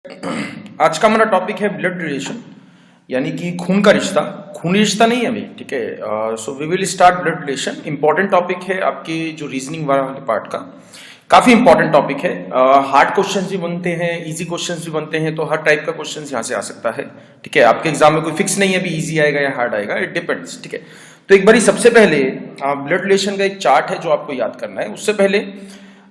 आज का हमारा टॉपिक है ब्लड रिलेशन, यानी कि खून का रिश्ता। खूनी रिश्ता नहीं है अभी, ठीक है। So we will start blood relation. Important topic है आपके जो रीजनिंग वाले पार्ट का, काफी इंपॉर्टेंट टॉपिक है। हार्ड क्वेश्चंस भी बनते हैं, इजी क्वेश्चंस भी बनते हैं, तो हर टाइप का क्वेश्चंस यहाँ से आ सकता है, ठीक है। आपके एग्जाम में कोई फिक्स नहीं है अभी इजी आएगा या हार्ड आएगा, इट डिपेंड्स, ठीक है। तो एक बारी सबसे पहले ब्लड रिलेशन का एक चार्ट है जो आपको याद करना है। उससे पहले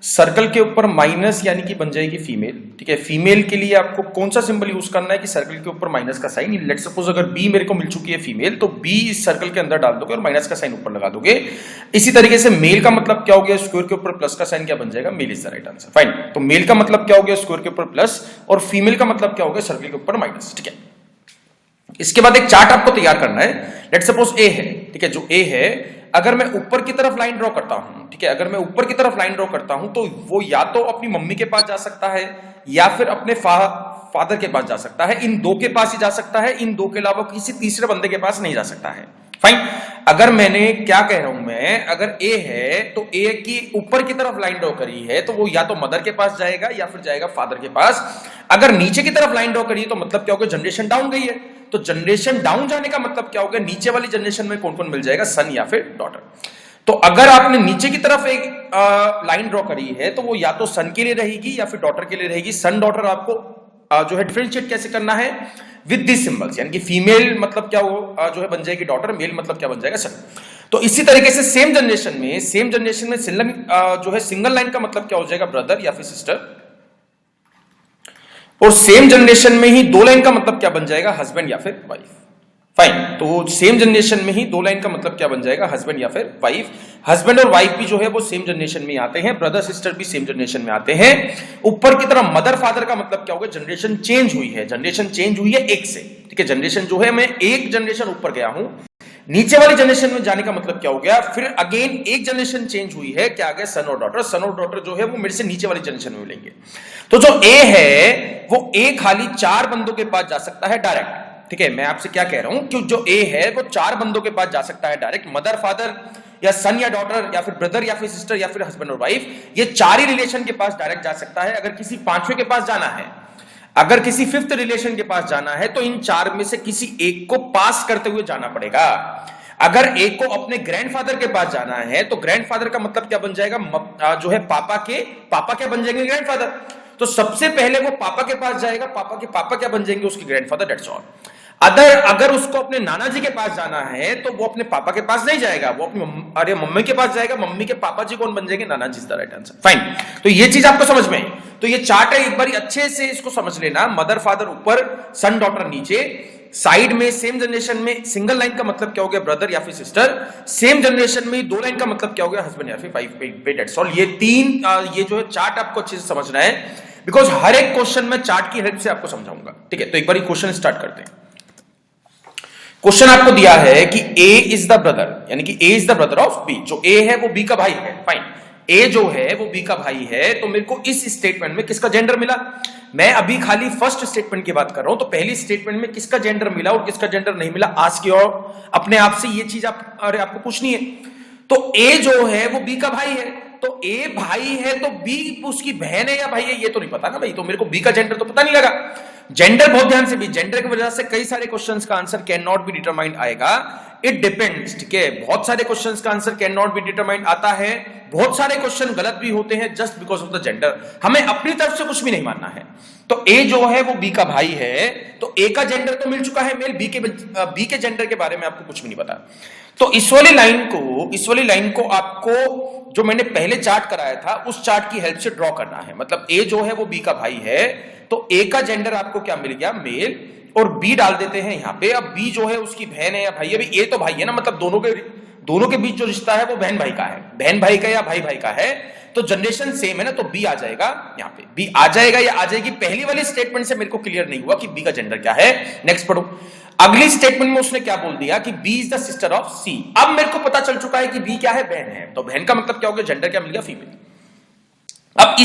सर्कल के ऊपर माइनस यानी कि बन जाएगी फीमेल, ठीक है। फीमेल के लिए आपको कौन सा सिंबल यूज करना है कि सर्कल के ऊपर माइनस का साइन। लेट सपोज अगर बी मेरे को मिल चुकी है फीमेल, तो बी इस सर्कल के अंदर डाल दोगे और माइनस का साइन ऊपर लगा दोगे। इसी तरीके से मेल का मतलब क्या हो गया, स्क्वायर के ऊपर प्लस का साइन क्या बन जाएगा, male is the right answer, fine. तो मेल का मतलब क्या हो गया, स्क्वायर के ऊपर प्लस, और फीमेल का मतलब क्या हो गया, सर्कल के ऊपर माइनस, ठीक है। इसके बाद एक चार्ट आपको तैयार करना है। लेट सपोज ए है, ठीक है। जो ए है, अगर मैं ऊपर की तरफ लाइन ड्रॉ करता हूं, ठीक है, अगर मैं ऊपर की तरफ लाइन ड्रॉ करता हूं, तो वो या तो अपनी मम्मी के पास जा सकता है या फिर अपने फादर के पास जा सकता है। इन दो के पास ही जा सकता है, इन दो के अलावा किसी तीसरे बंदे के पास नहीं जा सकता है, फाइन। अगर मैंने क्या कह रहा हूं मैं, अगर ए है तो ए की ऊपर की तरफ लाइन ड्रॉ करी है तो वो या तो मदर के पास जाएगा या फिर जाएगा फादर के पास। अगर नीचे की तरफ लाइन ड्रॉ करी है तो मतलब क्या हो गया, जनरेशन डाउन गई है। तो जनरेशन डाउन जाने का मतलब क्या हो गया, नीचे वाली जनरेशन में कौन कौन मिल जाएगा, सन या फिर डॉटर। तो अगर आपने नीचे की तरफ एक लाइन ड्रॉ करी है तो वो या तो सन के लिए रहेगी या फिर डॉटर के लिए रहेगी। सन डॉटर आपको जो है डिफरेंशिएट कैसे करना है, विद दिस सिंबल्स, यानी कि फीमेल मतलब क्या हो जो है बन जाएगी डॉटर, मेल मतलब क्या बन जाएगा सन। तो इसी तरीके से सेम जनरेशन में जो है सिंगल लाइन का मतलब क्या हो जाएगा, ब्रदर या फिर सिस्टर। और सेम जनरेशन में ही दो लाइन का मतलब क्या बन जाएगा, हस्बैंड या फिर वाइफ, फाइन। तो सेम जनरेशन में ही दो लाइन का मतलब क्या बन जाएगा, हस्बैंड या फिर वाइफ। हस्बैंड और वाइफ भी जो है वो सेम जनरेशन में आते हैं, ब्रदर सिस्टर भी सेम जनरेशन में आते हैं। ऊपर की तरफ मदर फादर का मतलब क्या होगा, जनरेशन चेंज हुई है, जनरेशन चेंज हुई है एक से, ठीक है। जनरेशन जो है, मैं एक जनरेशन ऊपर गया हूं, नीचे वाली जनरेशन में जाने का मतलब क्या हो गया, फिर अगेन एक जनरेशन चेंज हुई है, क्या आ गया, सन और डॉटर। सन और डॉटर जो है वो मेरे से नीचे वाली जनरेशन में मिलेंगे। तो जो ए है वो ए खाली चार बंदों के पास जा सकता है डायरेक्ट, ठीक है। मैं आपसे क्या कह रहा हूं कि जो ए है वो चार बंदों के पास जा सकता है डायरेक्ट, मदर फादर या सन या डॉटर या फिर ब्रदर या फिर सिस्टर या फिर हस्बैंड और वाइफ, ये चार ही रिलेशन के पास डायरेक्ट जा सकता है। अगर किसी पांचवें के पास जाना है, अगर किसी फिफ्थ रिलेशन के पास जाना है, तो इन चार में से किसी एक को पास करते हुए जाना पड़ेगा। अगर एक को अपने ग्रैंडफादर के पास जाना है तो ग्रैंडफादर का मतलब क्या बन जाएगा, जो है पापा क्या बन जाएंगे, ग्रैंडफादर। तो सबसे पहले वो पापा के पास जाएगा, पापा के पापा क्या बन जाएंगे, उसके ग्रैंडफादर, दैट्स ऑल। अगर उसको अपने नाना जी के पास जाना है तो वो अपने पापा के पास नहीं जाएगा, वो अपनी मम्मी के पास जाएगा। मम्मी के पापा जी कौन बन जाएंगे, नाना जी, is the right answer, fine. तो ये चीज आपको समझ में आई। तो ये चार्ट है, एक बार अच्छे से इसको समझ लेना। मदर फादर ऊपर, सन डॉटर नीचे, साइड में सेम जनरेशन में सिंगल लाइन का मतलब क्या हो गया, ब्रदर या फिर सिस्टर। सेम जनरेशन में दो लाइन का मतलब क्या हो गया, हस्बैंड या फिर वाइफ, दैट्स ऑल। ये तीन ये जो है चार्ट आपको अच्छे से समझना है, बिकॉज हर एक क्वेश्चन में चार्ट की हेल्प से आपको समझाऊंगा, ठीक है। तो एक बार क्वेश्चन स्टार्ट करते हैं। क्वेश्चन आपको दिया है कि ए इज द ब्रदर, यानी कि A is the brother of B. जो ए है वो बी का भाई है, फाइन। ए जो है वो बी का भाई है, तो मेरे को इस स्टेटमेंट में किसका जेंडर मिला। मैं अभी खाली फर्स्ट स्टेटमेंट की बात कर रहा हूं, तो पहली स्टेटमेंट में किसका जेंडर मिला और किसका जेंडर नहीं मिला, आज की और अपने आप से ये चीज आपको पूछनी है। तो ए जो है वो बी का भाई है, तो ए भाई है तो बी उसकी बहन है या भाई है, ये तो नहीं पता ना भाई। तो मेरे को बी का जेंडर तो पता नहीं लगा। जेंडर बहुत ध्यान से भी, जेंडर की वजह से कई सारे क्वेश्चंस का answer can not be determined आएगा, इट डिपेंड्स, ठीक है। बहुत सारे क्वेश्चंस का answer can not be determined आता है, बहुत सारे क्वेश्चन गलत भी होते हैं just because of the gender. हमें अपनी तरफ से कुछ भी नहीं मानना है। तो ए जो है वो बी का भाई है, तो ए का जेंडर तो मिल चुका है मेल, बी के जेंडर के बारे में आपको कुछ भी नहीं पता। तो इस वाली लाइन को आपको जो मैंने पहले चार्ट कराया था उस चार्ट की हेल्प से ड्रॉ करना है। मतलब ए जो है वो बी का भाई है, तो ए का जेंडर आपको क्या मिल गया, मेल, और बी डाल देते हैं यहां पे। अब बी जो है उसकी बहन है या भाई है, अभी ए तो भाई है ना, मतलब दोनों के बीच जो रिश्ता है वो बहन भाई का है, बहन भाई का या भाई भाई का है। तो जनरेशन सेम है ना, तो बी आ जाएगा यहाँ पे, बी आ जाएगा या आ जाएगी। पहली वाली स्टेटमेंट से मेरे को क्लियर नहीं हुआ कि बी का जेंडर क्या है। नेक्स्ट पढ़ो। अगली स्टेटमेंट में उसने क्या बोल दिया कि B is the sister of C. अब मेरे को पता चल चुका है कि बी क्या है, बहन है। तो बहन का मतलब क्या हो गया, जेंडर क्या मिल गया, फीमेल। अब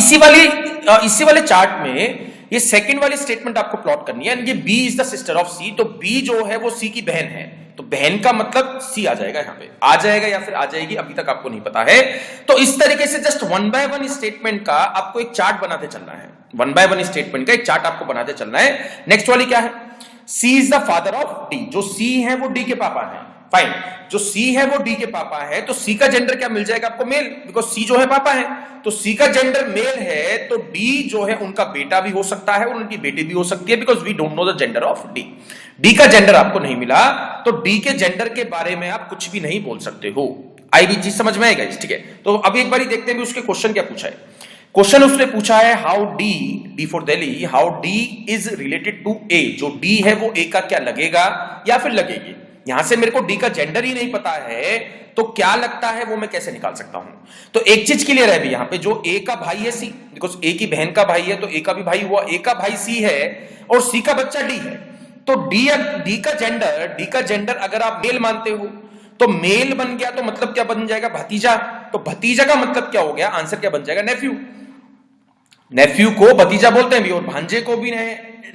इसी वाले चार्ट में ये सेकंड वाली स्टेटमेंट आपको प्लॉट करनी है, ये B is the sister of C. तो बी जो है वो सी की बहन है, तो बहन का मतलब सी आ जाएगा, यहां पे आ जाएगा या फिर आ जाएगी, अभी तक आपको नहीं पता है। तो इस तरीके से just one by one statement का आपको एक चार्ट बनाते चलना है। वन बाय वन स्टेटमेंट का एक चार्ट आपको बनाते चलना है। नेक्स्ट वाली क्या है, C is the father of D. जो सी है वो डी के पापा है। फाइन, जो सी है वो डी के पापा है, तो सी का जेंडर क्या मिल जाएगा आपको, मेल, बिकॉज सी जो है पापा है, तो सी का जेंडर मेल है, तो डी जो है उनका बेटा भी हो सकता है और उनकी बेटी भी हो सकती है, because we don't know the gender of D. D का जेंडर आपको नहीं मिला, तो डी के जेंडर के बारे में आप कुछ भी नहीं बोल सकते हो। आई भी चीज समझ में आएगा, ठीक है। तो अब एक बार देखते हैं उसके क्वेश्चन क्या पूछा है। क्वेश्चन उसने पूछा है how D for Delhi, how D is related to A. जो डी है वो ए का क्या लगेगा या फिर लगेगी। यहां से मेरे को डी का जेंडर ही नहीं पता है, तो क्या लगता है वो मैं कैसे निकाल सकता हूं। तो एक चीज क्लियर है भी यहां पे, जो ए का भाई है सी, बिकॉज ए की बहन का भाई है तो ए का भी भाई हुआ, ए का भाई सी है और सी का बच्चा डी है, तो डी का जेंडर अगर आप मेल मानते हो तो मेल बन गया, तो मतलब क्या बन जाएगा, भतीजा। तो भतीजा का मतलब क्या हो गया, आंसर क्या बन जाएगा, नेफ्यू। नेफ्यू को भतीजा बोलते हैं भी, और भांजे को भी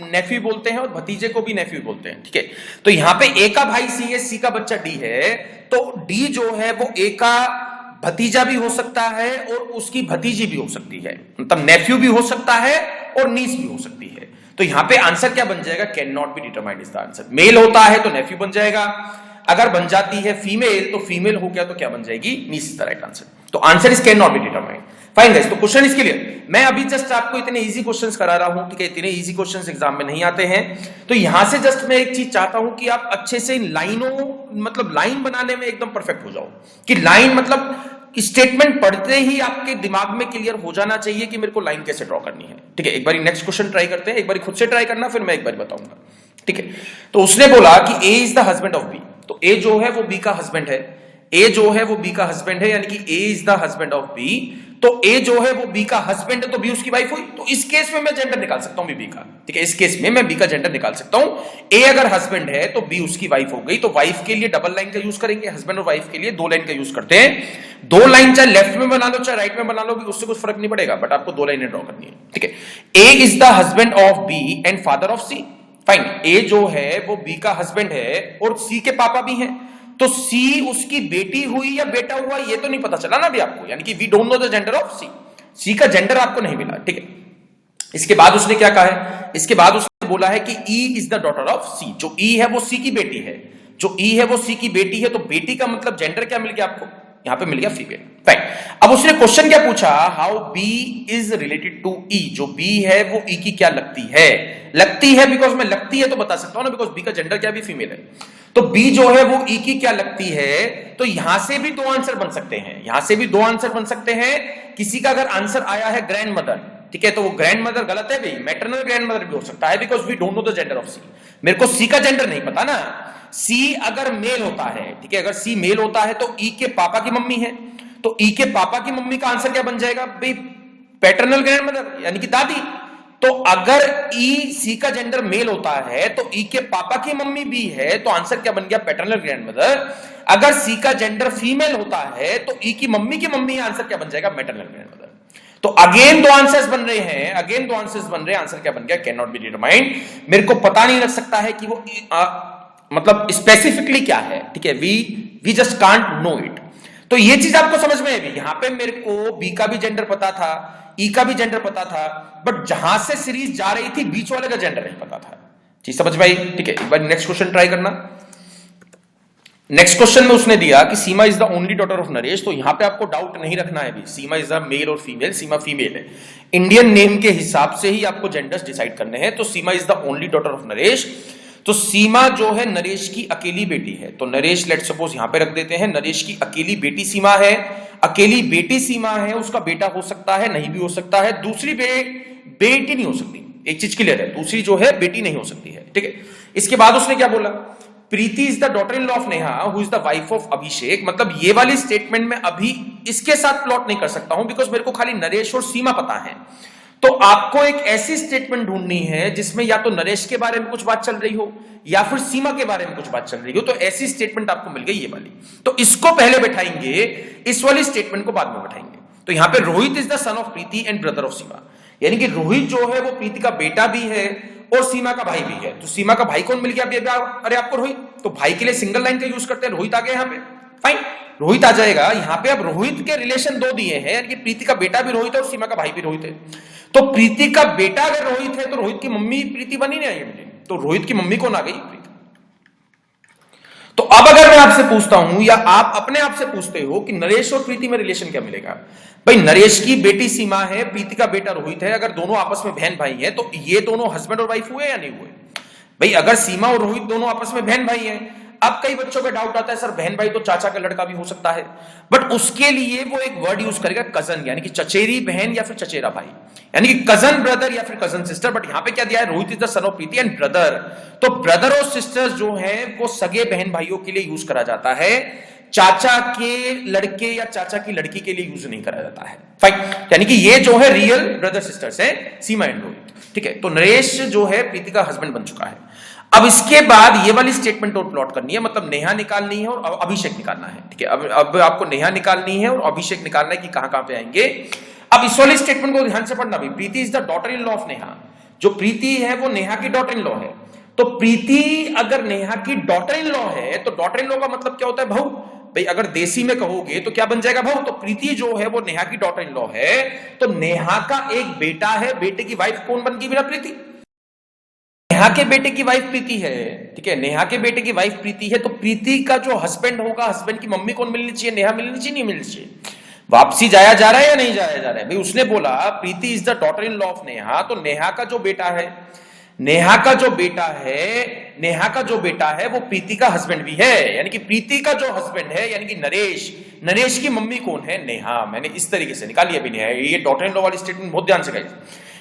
नेफ्यू बोलते हैं और भतीजे को भी नेफ्यू बोलते हैं, ठीक है। तो यहां पे ए का भाई सी है, सी का बच्चा डी है, तो डी जो है वो ए का भतीजा भी हो सकता है और उसकी भतीजी भी हो सकती है, मतलब नेफ्यू भी हो सकता है और नीस भी हो सकती है। तो यहां पे आंसर क्या बन जाएगा, can not be determined is the answer. Male होता है तो नेफ्यू बन जाएगा, अगर बन जाती है फीमेल तो फीमेल हो गया तो क्या बन जाएगी, niece is the right answer. तो answer is can not be determined. Fine guys, तो क्वेश्चन इज क्लियर। मैं अभी जस्ट आपको इतने इजी क्वेश्चंस करा रहा हूं, ठीक है, इतने इजी क्वेश्चंस एग्जाम में नहीं आते हैं, तो यहां से जस्ट मैं एक चीज चाहता हूं कि आप अच्छे से इन लाइनों, मतलब लाइन बनाने में एकदम परफेक्ट हो जाओ, कि लाइन मतलब स्टेटमेंट पढ़ते ही आपके दिमाग में क्लियर हो जाना चाहिए कि मेरे को लाइन कैसे ड्रॉ करनी है, ठीक है। एक बार नेक्स्ट क्वेश्चन ट्राई करते हैं, एक बार खुद से ट्राई करना, फिर मैं एक बार बताऊंगा, ठीक है। तो उसने बोला कि A is the husband of B, तो ए जो है वो बी का हस्बैंड है, ए जो है वो बी का हस्बैंड है, यानी कि A is the husband of B, तो ए जो है वो बी का हस्बैंड है, तो बी उसकी वाइफ हुई। तो इस केस में मैं जेंडर निकाल सकता हूं बी का, ठीक है, इस केस में मैं बी का जेंडर निकाल सकता हूं। ए अगर हस्बैंड है तो बी उसकी वाइफ हो गई, तो वाइफ के लिए डबल लाइन का यूज करेंगे, हस्बैंड और वाइफ के लिए दो लाइन का यूज करते हैं। दो लाइन चाहे लेफ्ट में बना लो चाहे राइट में बना लो, भी उससे कुछ फर्क नहीं पड़ेगा, बट आपको दो लाइनें ड्रॉ करनी है, ठीक है। A is the husband of B and father of C. Fine, A जो है वो बी का हस्बैंड है और सी के पापा भी हैं, तो सी उसकी बेटी हुई या बेटा हुआ ये तो नहीं पता चला ना अभी आपको, यानी कि we don't know the gender of C. C का जेंडर आपको नहीं मिला, ठीक है। इसके बाद उसने क्या कहा है, इसके बाद उसने बोला है कि E is the daughter of C. जो ई है वो सी की बेटी है, जो ई है वो सी की बेटी है, तो बेटी का मतलब जेंडर क्या मिल गया आपको, यहां पे मिल गया फीमेल। फाइन, अब उसने क्वेश्चन क्या पूछा, how B is related to E. जो बी है वो ई की क्या लगती है, लगती है, बिकॉज मैं लगती है तो बता सकता हूं ना, बिकॉज बी का जेंडर क्या भी फीमेल है, तो बी जो है वो ई की क्या लगती है। तो यहां से भी दो आंसर बन सकते हैं, यहां से भी दो आंसर बन सकते हैं। किसी का अगर आंसर आया है ग्रैंड मदर, ठीक है, तो वो ग्रैंड मदर गलत है भाई, मैटरनल ग्रैंड मदर भी हो सकता है, because we don't know the gender of C. मेरे को सी का जेंडर नहीं पता ना। सी अगर मेल होता है, ठीक है, अगर सी मेल होता है तो ई के पापा की मम्मी है, तो ई के पापा की मम्मी का आंसर क्या बन जाएगा भाई, पैटर्नल ग्रैंड मदर, यानी कि दादी। तो अगर ई सी का जेंडर मेल होता है तो ई के पापा की मम्मी भी है, तो आंसर क्या बन गया, पैटर्नल ग्रैंड मदर। अगर सी का जेंडर फीमेल होता है तो ई की मम्मी, आंसर क्या बन जाएगा, मैटरनल ग्रैंड मदर। तो अगेन दो आंसर्स बन रहे हैं, अगेन दो आंसर्स बन रहे हैं, आंसर क्या बन गया, कैन नॉट बी डिटरमाइंड। मेरे को पता नहीं लग सकता है कि वो मतलब स्पेसिफिकली क्या है, ठीक है, we just can't know it. तो ये चीज आपको समझ में आई। यहां पे मेरे को बी का भी जेंडर पता था, ई का भी जेंडर पता था, बट जहां से सीरीज जा रही थी बीच वाले का जेंडर नहीं पता था। चीज समझ में आई, ठीक है। एक बार नेक्स्ट क्वेश्चन ट्राई करना। नेक्स्ट क्वेश्चन में उसने दिया कि Seema is the only daughter of Naresh. तो यहां पे आपको डाउट नहीं रखना है भी, सीमा इज द मेल और फीमेल, सीमा फीमेल है। इंडियन नेम के हिसाब से ही आपको जेंडर्स डिसाइड करने हैं। तो Seema is the only daughter of Naresh, तो सीमा जो है नरेश की अकेली बेटी है। तो नरेश लेट सपोज यहां पे रख देते हैं, नरेश की अकेली बेटी सीमा है, अकेली बेटी सीमा है, उसका बेटा हो सकता है, नहीं भी हो सकता है, दूसरी बेटी नहीं हो सकती। एक चीज क्लियर है, दूसरी जो है बेटी नहीं हो सकती है, ठीक है। इसके बाद उसने क्या बोला, Preeti is the daughter in law of Neha who is the wife of Abhishek. मतलब ये वाली स्टेटमेंट में अभी इसके साथ प्लॉट नहीं कर सकता हूं, बिकॉज मेरे को खाली नरेश और सीमा पता है। तो आपको एक ऐसी स्टेटमेंट ढूंढनी है जिसमें या तो नरेश के बारे में कुछ बात चल रही हो या फिर सीमा के बारे में कुछ बात चल रही हो। तो ऐसी स्टेटमेंट आपको मिल गई ये वाली, तो इसको पहले बैठाएंगे, इस वाली स्टेटमेंट को बाद में बैठाएंगे। तो यहां पे Rohit is the son of Preeti and brother of Seema, यानी कि रोहित जो है वो प्रीति का बेटा भी है और सीमा का भाई भी है। तो सीमा का भाई कौन मिल गया, अरे आपको रोहित। तो भाई के लिए सिंगल लाइन का यूज करते हैं, रोहित आ गया यहां पे। फाइन, रोहित आ जाएगा यहाँ पे। अब रोहित के रिलेशन दो दिए हैं, यानी कि प्रीति का बेटा भी रोहित है और सीमा का भाई भी रोहित है। तो प्रीति का बेटा अगर रोहित है तो रोहित की मम्मी प्रीति बनी नहीं आई, तो रोहित की मम्मी कौन आ गई? प्रीति। तो अब अगर मैं आपसे पूछता हूं या आप अपने आप से पूछते हो कि नरेश और प्रीति में रिलेशन क्या मिलेगा, भाई नरेश की बेटी सीमा है, प्रीति का बेटा रोहित है, अगर दोनों आपस में बहन भाई हैं तो ये दोनों हस्बैंड और वाइफ हुए या नहीं हुए? भाई अगर सीमा और रोहित दोनों आपस में बहन भाई हैं, अब कई बच्चों का डाउट आता है सर बहन भाई तो चाचा का लड़का भी हो सकता है, बट उसके लिए वो एक वर्ड यूज करेगा कजन, यानी कि चचेरी बहन या फिर चचेरा भाई, यानी कि कजन ब्रदर या फिर कजन सिस्टर। बट यहां पे क्या दिया है? Rohit is the son of Preeti and brother. तो ब्रदर और सिस्टर्स जो है वो सगे बहन भाइयों के लिए यूज करा जाता है, चाचा के लड़के या चाचा की लड़की के लिए यूज नहीं करा जाता है। फाइन, यानी कि ये जो है रियल ब्रदर सिस्टर्स है, सीमा एंड रोहित। ठीक है, तो नरेश जो है प्रीति का हस्बैंड बन चुका है। अब इसके बाद ये वाली स्टेटमेंट और प्लॉट करनी है, मतलब नेहा निकालनी है और अभिषेक निकालना है। ठीक है, अब आपको नेहा निकालनी है और अभिषेक निकालना है कि कहां कहां पे आएंगे। अब इस वाली स्टेटमेंट को ध्यान से पढ़ना भी, Preeti is the daughter in law of Neha. जो प्रीति है वो नेहा की डॉटर इन लॉ है। तो प्रीति अगर नेहा की डॉटर इन लॉ है तो डॉटर इन लॉ का मतलब क्या होता है? भाऊ। भाई अगर देसी में कहोगे तो क्या बन जाएगा? भाऊ। तो प्रीति जो है वो नेहा की डॉटर इन लॉ है, तो नेहा का एक बेटा है, बेटे की वाइफ कौन बन गई मेरा? प्रीति। नेहा के बेटे की वाइफ प्रीति है। ठीक है, नेहा के बेटे की वाइफ प्रीति है, तो प्रीति का जो हस्बैंड होगा, हस्बैंड की मम्मी कौन मिलनी चाहिए? नेहा मिलनी चाहिए, नहीं मिलनी चाहिए? वापसी जाया जा रहा है या नहीं जाया जा रहा है? भाई उसने बोला Preeti is the daughter in law of Neha, तो नेहा का जो बेटा है, नेहा का जो बेटा है वो प्रीति का हस्बैंड भी है, यानी कि प्रीति का जो हस्बैंड है यानी कि नरेश की मम्मी कौन है? नेहा। मैंने इस तरीके से निकाली अभी नेहा। ये डॉटर इन लॉ वाली स्टेटमेंट बहुत ध्यान से गाइस,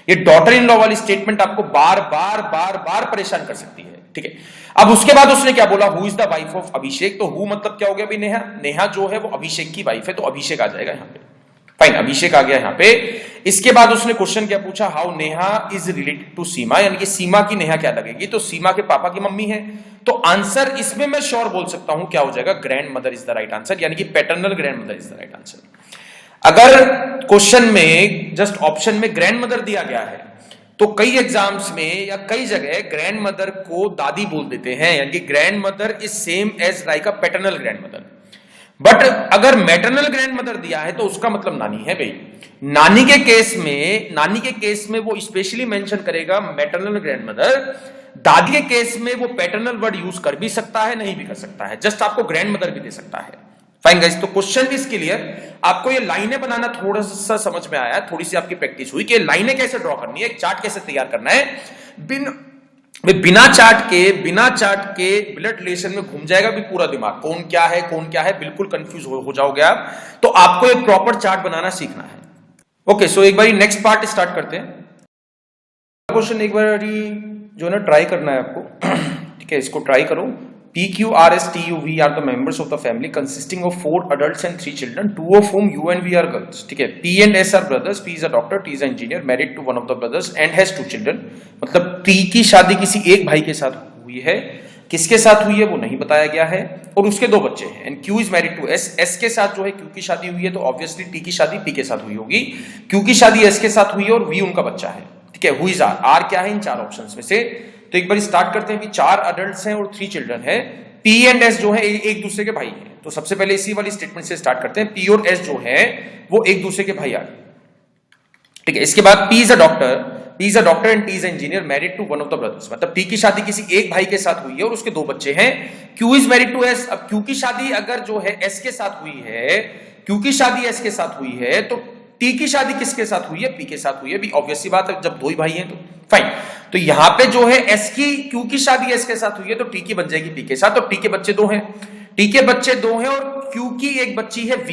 ये डॉटर इन लॉ वाली स्टेटमेंट आपको बार बार परेशान कर सकती है। ठीक है, अब उसके बाद उसने क्या बोला? Who is the wife of Abhishek. तो हु मतलब क्या हो गया? नेहा। नेहा जो है वो अभिषेक की वाइफ है, तो अभिषेक आ जाएगा यहाँ पे। फाइन, अभिषेक आ गया यहाँ पे। इसके बाद उसने क्वेश्चन क्या पूछा? How Neha is related to Seema, यानी कि सीमा की नेहा क्या लगेगी? तो सीमा के पापा की मम्मी है, तो आंसर इसमें मैं श्योर बोल सकता हूं क्या हो जाएगा? Grand mother is the right answer, यानी कि paternal grandmother is the right answer. अगर क्वेश्चन में जस्ट ऑप्शन में ग्रैंड मदर दिया गया है तो कई एग्जाम्स में या कई जगह ग्रैंड मदर को दादी बोल देते हैं, यानी कि grandmother is same as like a paternal grandmother. But अगर मैटरनल ग्रैंड मदर दिया है तो उसका मतलब नानी है। भाई नानी के केस में वो स्पेशली मेंशन करेगा मैटरनल ग्रैंड मदर। दादी के केस में वो पैटर्नल वर्ड यूज कर भी सकता है, नहीं भी कर सकता है, जस्ट आपको ग्रैंड मदर भी दे सकता है। फाइन गाइस, तो क्वेश्चन इज क्लियर। आपको ये लाइनें बनाना थोड़ा सा समझ में आया, थोड़ी सी आपकी प्रैक्टिस हुई कि लाइनें कैसे ड्रॉ करनी है, एक चार्ट कैसे तैयार करना है। बिना चार्ट के ब्लड रिलेशन में घूम जाएगा भी पूरा दिमाग, कौन क्या है, बिल्कुल कंफ्यूज हो जाओगे आप। तो आपको एक प्रॉपर चार्ट बनाना सीखना है। ओके, सो एक बार नेक्स्ट पार्ट स्टार्ट करते हैं। क्वेश्चन एक बार जो है ना ट्राई करना है आपको। ठीक है, इसको ट्राई करो। P, Q, R, S, T, U, V are the members of the family consisting of 4 adults and 3 children, 2 of whom U and V are girls. ठीक है, P and S are brothers. P is a doctor, T is an engineer, married to one of the brothers and has 2 children. मतलब P की शादी किसी एक भाई के साथ हुई है, किसके साथ हुई है वो नहीं बताया गया है, और उसके 2 बच्चे हैं। And Q is married to S. S के साथ जो है Q की शादी हुई है, तो ऑब्वियसली T की शादी P के साथ हुई होगी। Q की शादी S के साथ हुई है और V उनका बच्चा है। ठीक है, Who is R? R क्या है इन 4 ऑप्शंस में से? तो एक बार स्टार्ट करते हैं कि 4 अडल्ट्स हैं और 3 चिल्ड्रन है। P एंड S जो है एक दूसरे के भाई हैं, तो सबसे पहले इसी वाली स्टेटमेंट से स्टार्ट करते हैं। P और S जो है वो एक दूसरे के भाई आ गए। ठीक है, इसके बाद P is a doctor and T is engineer, married to one of the brothers. मतलब P की शादी किसी एक भाई के साथ हुई है और उसके 2 बच्चे हैं। Q is married to S। अब Q की शादी अगर जो है S के साथ हुई है, Q की शादी S के साथ हुई है, तो T की शादी किसके साथ हुई है? P के साथ हुई है। भी ऑब्वियस सी बात है, जब 2 ही भाई हैं तो फाइन। तो यहां पे जो है Q की शादी S के साथ हुई है, तो T की बन जाएगी P के साथ। तो T के बच्चे 2 हैं, और Q की एक बच्ची है V।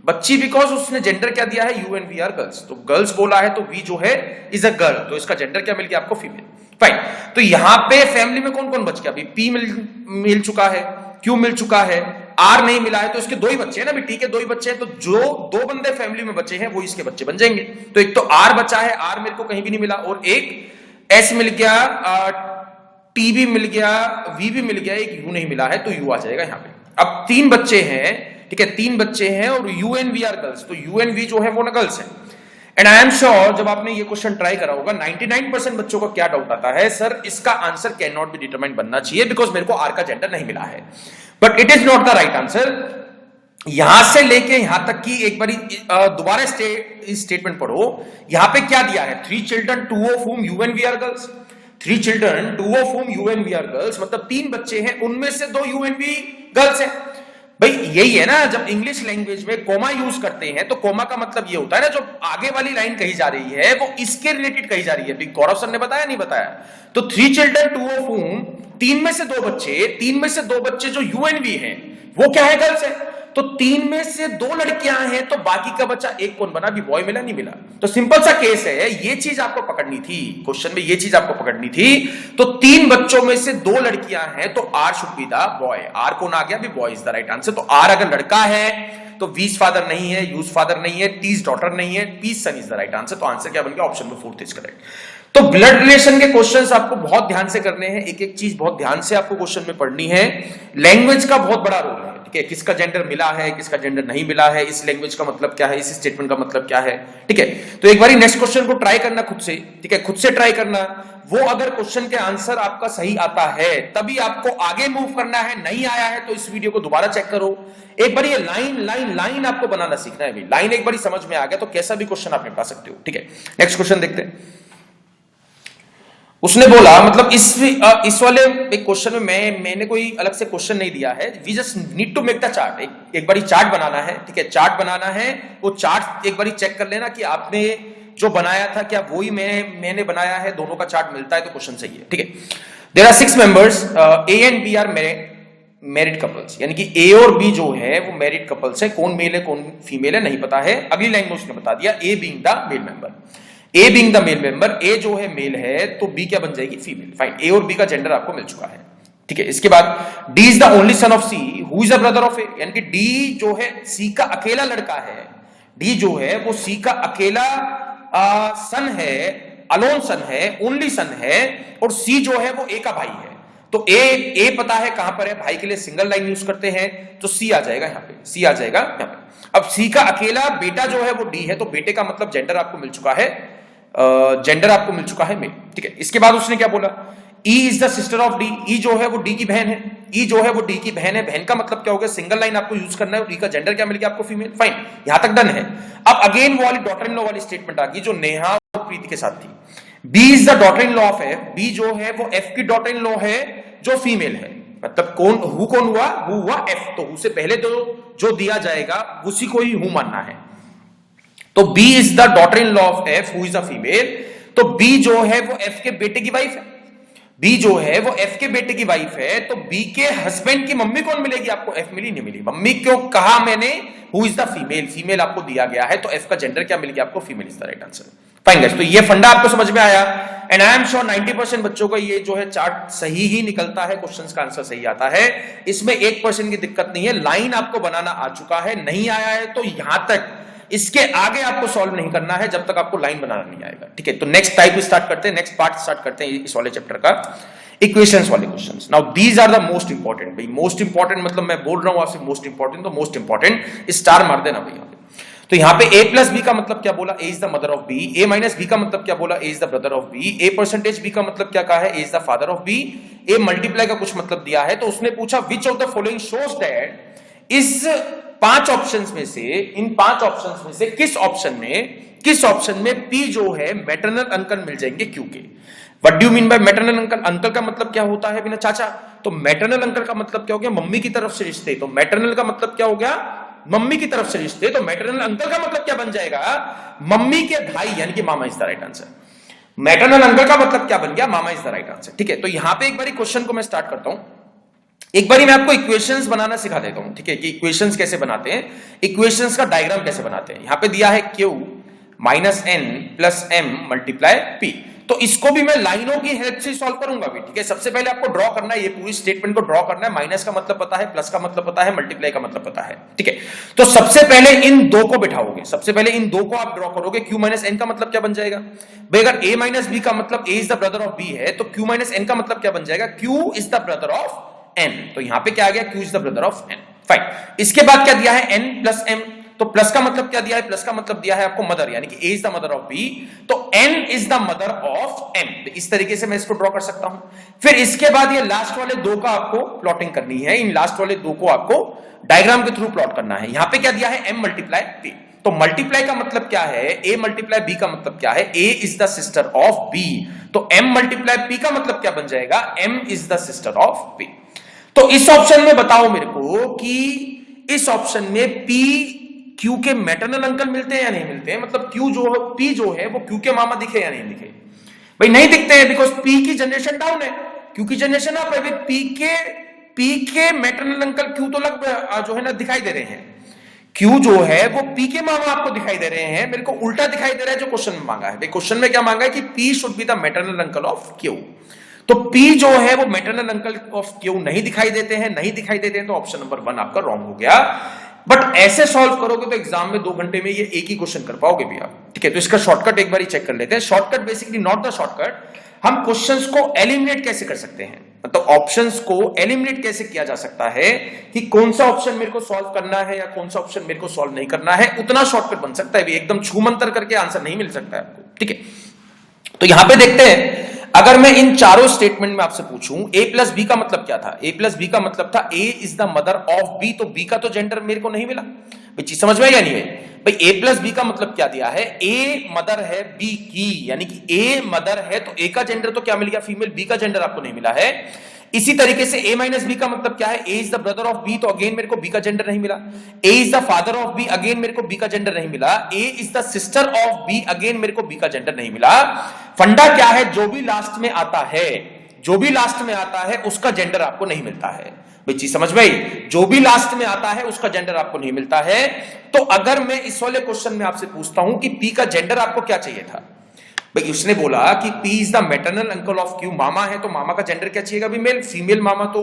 बच्ची बिकॉज उसने जेंडर क्या दिया है? U and V are girls। तो गर्ल्स बोला है तो V जो है इज अ गर्ल, तो इसका जेंडर क्या मिल गया आपको? फीमेल। फाइन, तो यहां पे फैमिली में कौन कौन बच गया? अभी P मिल चुका है, Q मिल चुका है, R नहीं मिला है, तो इसके 2 ही बच्चे हैं ना, T के 2 ही बच्चे हैं, तो जो 2 बंदे फैमिली में बचे हैं वो इसके बच्चे बन जाएंगे। तो एक तो R बचा है, R मेरे को कहीं भी नहीं मिला, और एक S मिल गया, T भी मिल गया, V भी मिल गया, एक U नहीं मिला है, तो U आ जाएगा यहाँ पे। अब 3 बच्चे हैं, ठीक है, 3 बच्चे हैं और U and V are girls, तो U and V जो है वो ना गर्ल्स है। एंड आई एम श्योर जब आपने ये क्वेश्चन ट्राई करा होगा 99% बच्चों को क्या डाउट आता है? सर इसका answer can not be determined बनना चाहिए बिकॉज मेरे को R का जेंडर नहीं मिला है। But it is not the right answer. यहां से लेके यहां तक की एक बारी दोबारा स्टेटमेंट पढ़ो। यहां पे क्या दिया है? 3 children 2 of whom you and we are girls। 3 children 2 of whom you and we are girls, मतलब 3 बच्चे हैं, उनमें से 2 you and we गर्ल्स हैं। भाई यही है ना, जब इंग्लिश लैंग्वेज में कोमा यूज करते हैं तो कोमा का मतलब ये होता है ना, जो आगे वाली लाइन कही जा रही है वो इसके रिलेटेड कही जा रही है। गौरव सर ने बताया नहीं बताया? तो 3 चिल्ड्रन 2 ऑफ whom, 3 में से 2 बच्चे, 3 में से 2 बच्चे जो यू एंड वी हैं वो क्या है? गर्ल्स है। तो 3 में से 2 लड़कियां हैं, तो बाकी का बच्चा एक कौन बना? भी बॉय मिला नहीं मिला? तो सिंपल सा केस है, ये चीज आपको पकड़नी थी क्वेश्चन में, ये चीज आपको पकड़नी थी। तो 3 बच्चों में से 2 लड़कियां हैं, तो R should be the boy. R कौन आ गया? भी boy is the right answer. तो आर अगर लड़का है तो वीज फादर नहीं है, यूज फादर नहीं है, टीज डॉटर नहीं है, P's son is the right answer. तो आंसर क्या बन गया? Option number 4 is correct. तो ब्लड रिलेशन के क्वेश्चंस आपको बहुत ध्यान से करने हैं, एक एक चीज बहुत ध्यान से आपको क्वेश्चन में पढ़नी है। लैंग्वेज का बहुत बड़ा रोल है, ठीक है? किसका जेंडर मिला है, किसका जेंडर नहीं मिला है, इस लैंग्वेज का मतलब क्या है, इस स्टेटमेंट का मतलब क्या है, ठीक है? तो एक बारी नेक्स्ट क्वेश्चन को ट्राई करना खुद से, ठीक है? खुद से ट्राई करना। वो अगर क्वेश्चन के आंसर आपका सही आता है तभी आपको आगे मूव करना है, नहीं आया है तो इस वीडियो को दोबारा चेक करो। एक बार ये लाइन आपको बनाना सीखना है भाई। लाइन एक बार समझ में आ गया तो कैसा भी क्वेश्चन आप निपटा सकते हो, ठीक है? नेक्स्ट क्वेश्चन देखते हैं। उसने बोला, मतलब इस वाले एक क्वेश्चन में मैंने कोई अलग से क्वेश्चन नहीं दिया है, we just need to make the chart. एक बारी चार्ट बनाना है, ठीक है? चार्ट बनाना है, वो चार्ट एक बारी चेक कर लेना कि आपने जो बनाया था क्या वही मैंने बनाया है, दोनों का चार्ट मिलता है तो क्वेश्चन सही है, ठीक है? There are 6 members, A and B are married couples, यानी कि ए और बी जो है वो मैरिड कपल्स है। कौन मेल है कौन फीमेल है नहीं पता है। अगली लाइन में उसने बता दिया, A being the male member, A being the male member, A जो है मेल है तो बी क्या बन जाएगी? फीमेल। फाइन, ए और बी का जेंडर आपको मिल चुका है, ठीक है? इसके बाद D is the only son of C who is the brother of A, यानी कि डी जो है सी का अकेला लड़का है। डी जो है वो सी का अकेला सन है, अलोन सन है, ओनली सन है, और सी जो है वो ए का भाई है। तो ए पता है कहां पर है, भाई के लिए सिंगल लाइन यूज करते हैं, तो सी आ जाएगा यहाँ पे, सी आ जाएगा यहाँ पे। अब सी का अकेला बेटा जो है वो डी है, तो बेटे का मतलब जेंडर आपको मिल चुका है, जेंडर आपको मिल चुका है मेल, ठीक है? इसके बाद उसने क्या बोला? E is the sister of D, E जो है वो डी की बहन है, ई जो है वो डी की बहन है। बहन का मतलब क्या हो गया? सिंगल लाइन आपको यूज करना है, डी का जेंडर क्या मिल गया आपको? फीमेल। फाइन, यहां तक डन है। अब अगेन वो वाली डॉटर इन लॉ वाली स्टेटमेंट आ गई जो नेहा और प्रीति के साथ थी। B is the daughter in law of F, B जो है वो एफ की डॉटर इन लॉ है जो फीमेल है। मतलब कौन हुआ? हु हुआ एफ, तो हु से पहले तो जो दिया जाएगा उसी को ही हु मानना है। तो B is the daughter in law of F who is a female, तो B जो है वो F के बेटे की वाइफ है। B जो है वो F के बेटे की वाइफ है, तो B के हस्बैंड की मम्मी कौन मिलेगी आपको? F मिली नहीं मिली? मम्मी क्यों कहा मैंने? Who is the female, female आपको दिया गया है, तो F का जेंडर क्या मिल गया आपको? Female is the right answer. Fine guys, तो ये फंडा आपको समझ में आया, एंड आई एम श्योर 90% बच्चों का ये जो है चार्ट सही ही निकलता है, क्वेश्चंस का आंसर सही आता है, इसमें 1% की दिक्कत नहीं है। लाइन आपको बनाना आ चुका है, नहीं आया है तो यहां तक, इसके आगे आपको सॉल्व नहीं करना है जब तक आपको लाइन बनाना नहीं आएगा, ठीक है? तो नेक्स्ट टाइप स्टार्ट करते हैं, नेक्स्ट पार्ट स्टार्ट करते हैं इस वाले चैप्टर का, इक्वेशंस वाले questions. Now these are the most important. भाई मोस्ट इंपॉर्टेंट मतलब मैं बोल रहा हूं आपसे मोस्ट इंपॉर्टेंट, तो मोस्ट इंपॉर्टेंट स्टार मार देना भाई। तो यहां पे a प्लस बी का मतलब क्या बोला? A is the mother of B. a minus B का मतलब क्या बोला? A is the brother of B. a percentage B का मतलब क्या कहा है? A is the father of B. a multiply का कुछ मतलब दिया है, तो उसने पूछा which of the following shows that इस 5 ऑप्शंस में से, इन 5 ऑप्शंस में से किस ऑप्शन में P जो है मैटरनल अंकल मिल जाएंगे Q के। What do you mean by maternal uncle? Uncle का मतलब क्या होता है बिना चाचा? तो मैटरनल अंकल का मतलब क्या हो गया? मम्मी की तरफ से रिश्ते। तो मैटरनल का मतलब क्या हो गया? मम्मी की तरफ से रिश्ते। तो मैटरनल अंकल का मतलब क्या बन जाएगा? मम्मी के भाई, यानी कि mama is the right answer. Maternal uncle का मतलब क्या बन गया? Mama is the right answer, ठीक है? तो यहां पे एक बारी क्वेश्चन को मैं स्टार्ट करता हूं, एक बारी मैं आपको इक्वेशंस बनाना सिखा देता हूं, ठीक है? कि इक्वेशंस कैसे बनाते हैं, इक्वेशंस का डायग्राम कैसे बनाते हैं। यहां पे दिया है Q minus n plus m multiply P, तो इसको भी मैं लाइनों की हेल्प से सॉल्व करूंगा भी, ठीक है? सबसे पहले आपको ड्रॉ करना है, ये पूरी स्टेटमेंट को ड्रॉ करना है। माइनस का मतलब पता है, प्लस का मतलब पता है, मल्टीप्लाई का मतलब पता है, ठीक है? तो सबसे पहले इन दो को बिठाओगे, सबसे पहले इन दो को आप ड्रॉ करोगे। Q माइनस n का मतलब क्या बन जाएगा भाई? अगर a माइनस b का मतलब a is the brother of b है, तो Q माइनस n का मतलब क्या बन जाएगा? Q is the brother of n। तो यहां पे क्या आ गया? Q is the brother of n। Fine, इसके बाद क्या दिया है? n प्लस m, तो प्लस का मतलब क्या दिया है, प्लस का मतलब दिया है आपको मदर, यानी कि A is the mother of B, तो N is the mother of M. इस तरीके से मैं इसको ड्रॉ कर सकता हूं। फिर इसके बाद ये लास्ट वाले दो का आपको प्लॉटिंग करनी है, इन लास्ट वाले दो को आपको डायग्राम के थ्रू प्लॉट करना है। यहां पे क्या दिया है, एम मल्टीप्लाई पी। तो मल्टीप्लाई का मतलब क्या है, ए मल्टीप्लाई बी का मतलब क्या है, A is the sister of B, तो एम मल्टीप्लाई पी का मतलब क्या बन जाएगा, M is the sister of P. तो इस ऑप्शन में बताओ मेरे को कि इस ऑप्शन में पी क्यू के मैटरनल अंकल मिलते हैं या नहीं मिलते हैं, मतलब क्यू जो है, पी जो है वो क्यू के मामा दिखे या नहीं दिखे। भाई नहीं दिखते हैं, बिकॉज पी की जनरेशन डाउन है, क्यू की जनरेशन अप है। पी के मैटरनल अंकल क्यू तो जो है ना दिखाई दे रहे हैं, क्यू जो है वो पी के मामा आपको दिखाई दे रहे हैं, मेरे को उल्टा दिखाई दे रहा है जो क्वेश्चन में मांगा है। क्वेश्चन में क्या मांगा है कि P should be the maternal uncle of Q, तो P जो है वो मैटरनल अंकल ऑफ क्यू नहीं दिखाई देते हैं, नहीं दिखाई देते हैं, तो ऑप्शन नंबर 1 आपका रॉन्ग हो गया। बट ऐसे सॉल्व करोगे तो एग्जाम में 2 घंटे में ये एक ही क्वेश्चन कर पाओगे भी आप, ठीक है। तो इसका शॉर्टकट एक बार ही चेक कर लेते हैं। Shortcut basically not the shortcut, हम क्वेश्चंस को एलिमिनेट कैसे कर सकते हैं, मतलब ऑप्शंस को एलिमिनेट कैसे किया जा सकता है कि कौन सा ऑप्शन मेरे को सॉल्व करना है या कौन सा ऑप्शन मेरे को सॉल्व नहीं करना है, उतना शॉर्टकट बन सकता है भी, एकदम छूमंतर करके आंसर नहीं मिल सकता है आपको, ठीक है। तो यहां पे देखते हैं, अगर मैं इन चारों स्टेटमेंट में आपसे पूछूं ए प्लस बी का मतलब क्या था, ए प्लस बी का मतलब था A is the mother of B, तो बी का तो जेंडर मेरे को नहीं मिला। भाई चीज समझ में या नहीं है भाई, ए प्लस बी का मतलब क्या दिया है, ए मदर है बी की, यानी कि ए मदर है तो ए का जेंडर तो क्या मिल गया, फीमेल, बी का जेंडर आपको नहीं मिला है। इसी तरीके से ए माइनस बी का मतलब क्या है, A is the brother of B, तो अगेन मेरे को बी का जेंडर नहीं मिला। A is the father of B, again मेरे को बी का जेंडर नहीं मिला। A is the sister of B, again मेरे को बी का जेंडर नहीं मिला। फंडा क्या है, जो भी लास्ट में आता है, जो भी लास्ट में आता है उसका जेंडर आपको नहीं मिलता है। भाई चीज समझ में आई, जो भी लास्ट में आता है उसका जेंडर आपको नहीं मिलता है। तो अगर मैं इस वाले क्वेश्चन में आपसे पूछता हूं कि पी का जेंडर आपको क्या चाहिए था, भाई उसने बोला कि P is the maternal uncle of Q, मामा है तो मामा का जेंडर क्या चाहिएगा भी मेल, फीमेल मामा तो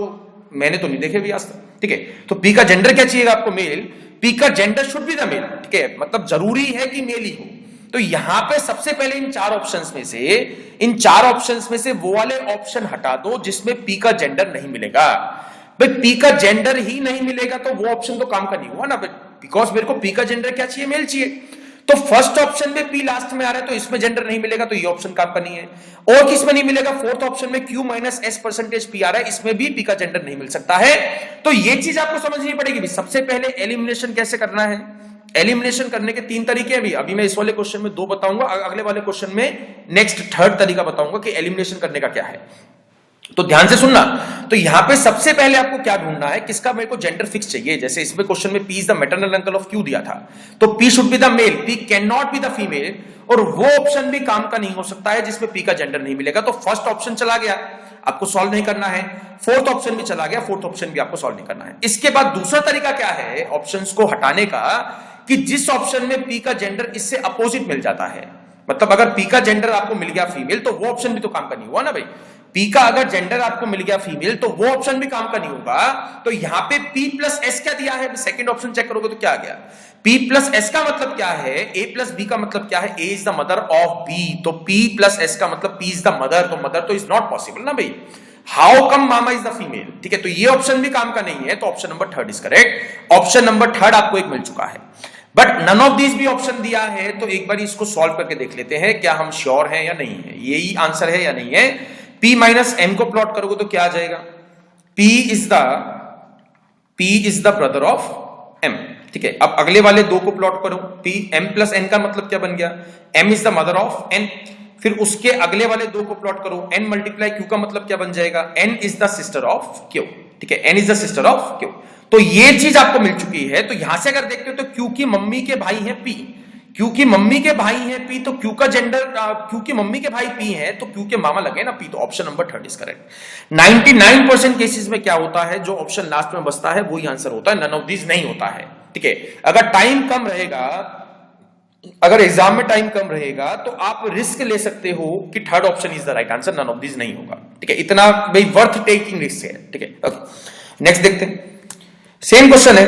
मैंने तो नहीं देखे भी आज तक, ठीक है। तो P का जेंडर क्या चाहिएगा आपको, मेल, P का gender should be the male, ठीक है, मतलब जरूरी है कि मेल ही हो। तो यहां पे सबसे पहले इन चार ऑप्शंस में से वो वाले ऑप्शन हटा दो जिसमें P का जेंडर नहीं मिलेगा। भाई P का जेंडर ही नहीं मिलेगा तो वो ऑप्शन तो काम का नहीं हुआ ना, बिकॉज मेरे को P का जेंडर क्या चाहिए, मेल चाहिए। तो फर्स्ट ऑप्शन में P लास्ट में आ रहा है तो इसमें जेंडर नहीं मिलेगा, तो ये ऑप्शन काम का नहीं है। और किस में नहीं मिलेगा, फोर्थ ऑप्शन में Q minus S percentage P आ रहा है, इसमें भी P का जेंडर नहीं मिल सकता है। तो ये चीज आपको समझनी पड़ेगी। सबसे पहले एलिमिनेशन कैसे करना है, एलिमिनेशन करने के 3 तरीके हैं भी, अभी मैं इस वाले क्वेश्चन में 2 बताऊंगा, अगले वाले क्वेश्चन में नेक्स्ट थर्ड तरीका बताऊंगा कि एलिमिनेशन करने का क्या है। तो ध्यान से सुनना। तो यहां पे सबसे पहले आपको क्या ढूंढना है, किसका मेरे को जेंडर फिक्स चाहिए। जैसे इसमें क्वेश्चन में P is the maternal uncle of Q दिया था, तो P should be the male, P can not be the female, और वो ऑप्शन भी काम का नहीं हो सकता है जिसमें P का जेंडर नहीं मिलेगा। तो फर्स्ट ऑप्शन चला गया, आपको सॉल्व नहीं करना है। फोर्थ ऑप्शन भी चला गया, फोर्थ ऑप्शन भी आपको सॉल्व नहीं करना है। इसके बाद दूसरा तरीका क्या है ऑप्शंस को हटाने का, कि जिस ऑप्शन में P का जेंडर इससे अपोजिट मिल जाता है, मतलब अगर P का जेंडर आपको मिल गया फीमेल तो वो ऑप्शन भी तो काम का नहीं हुआ ना भाई। P का अगर जेंडर आपको मिल गया फीमेल तो वो ऑप्शन भी काम का नहीं होगा। तो यहां पे P प्लस S क्या दिया है, सेकंड ऑप्शन चेक करोगे तो क्या आ गया, P प्लस S का मतलब क्या है, A प्लस B का मतलब क्या है, A is the mother of B, तो P प्लस S का मतलब P इज द मदर, तो मदर तो इज नॉट पॉसिबल ना भाई। How come mama is the female, ठीक है। तो ये ऑप्शन भी काम का नहीं है, तो option number 3 is correct. Option number 3 आपको एक मिल चुका है, बट नन ऑफ दीज भी ऑप्शन दिया है। तो एक बार इसको सॉल्व करके देख लेते हैं, क्या हम श्योर हैं या नहीं है, यही आंसर है या नहीं है। P माइनस M को प्लॉट करोगे तो क्या आ जाएगा, P is the brother of M, ठीक है। अब अगले वाले 2 को प्लॉट करो, P M प्लस N का मतलब क्या बन गया, M is the mother of N। फिर उसके अगले वाले 2 को प्लॉट करो, N मल्टीप्लाई Q का मतलब क्या बन जाएगा, N is the sister of Q, ठीक है, N is the sister of Q। तो ये चीज आपको मिल चुकी है। तो यहां से अगर देखते हो तो Q की मम्मी के भाई हैं P, Q की मम्मी के भाई हैं P, तो Q का जेंडर, Q की मम्मी के भाई P हैं तो Q के मामा लगे ना P, तो option number 3 is correct. 99% cases में क्या होता है, जो ऑप्शन लास्ट में बचता है वही आंसर होता है, नन ऑफ दीज नहीं होता है, ठीक है। अगर टाइम कम रहेगा, अगर एग्जाम में टाइम कम रहेगा तो आप रिस्क ले सकते हो कि third option is the right answer, none of these नहीं होगा, ठीक है। इतना भाई वर्थ टेकिंग रिस्क है, ठीक है। नेक्स्ट देखते हैं, सेम क्वेश्चन है।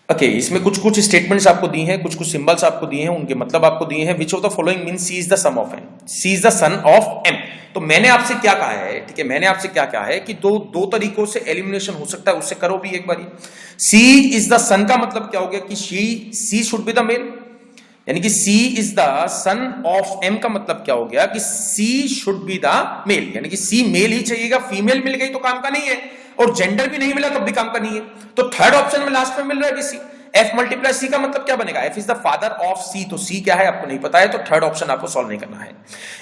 ओके इसमें कुछ कुछ स्टेटमेंट्स आपको दी हैं, कुछ कुछ सिंबल्स आपको दिए हैं, उनके मतलब आपको दिए हैं। Which of the following mean C is the son of M, C is the son of M. तो मैंने आपसे क्या कहा है, ठीक है, मैंने आपसे क्या कहा है कि दो तरीकों से एलिमिनेशन हो सकता है, उससे करो भी एक बारी। सी इज द सन का मतलब क्या हो गया कि C should be the male, यानी कि C is the son of M का मतलब क्या हो गया कि C should be the male, यानी कि सी मेल ही चाहिएगा, फीमेल मिल गई तो काम का नहीं है, और जेंडर भी नहीं मिला तब भी काम का नहीं है। तो थर्ड ऑप्शन में लास्ट में मिल रहा है कि सी। एफ मल्टीप्लाई सी का मतलब क्या बनेगा, F is the father of C, तो सी क्या है आपको नहीं पता है, तो थर्ड ऑप्शन आपको सॉल्व नहीं करना है।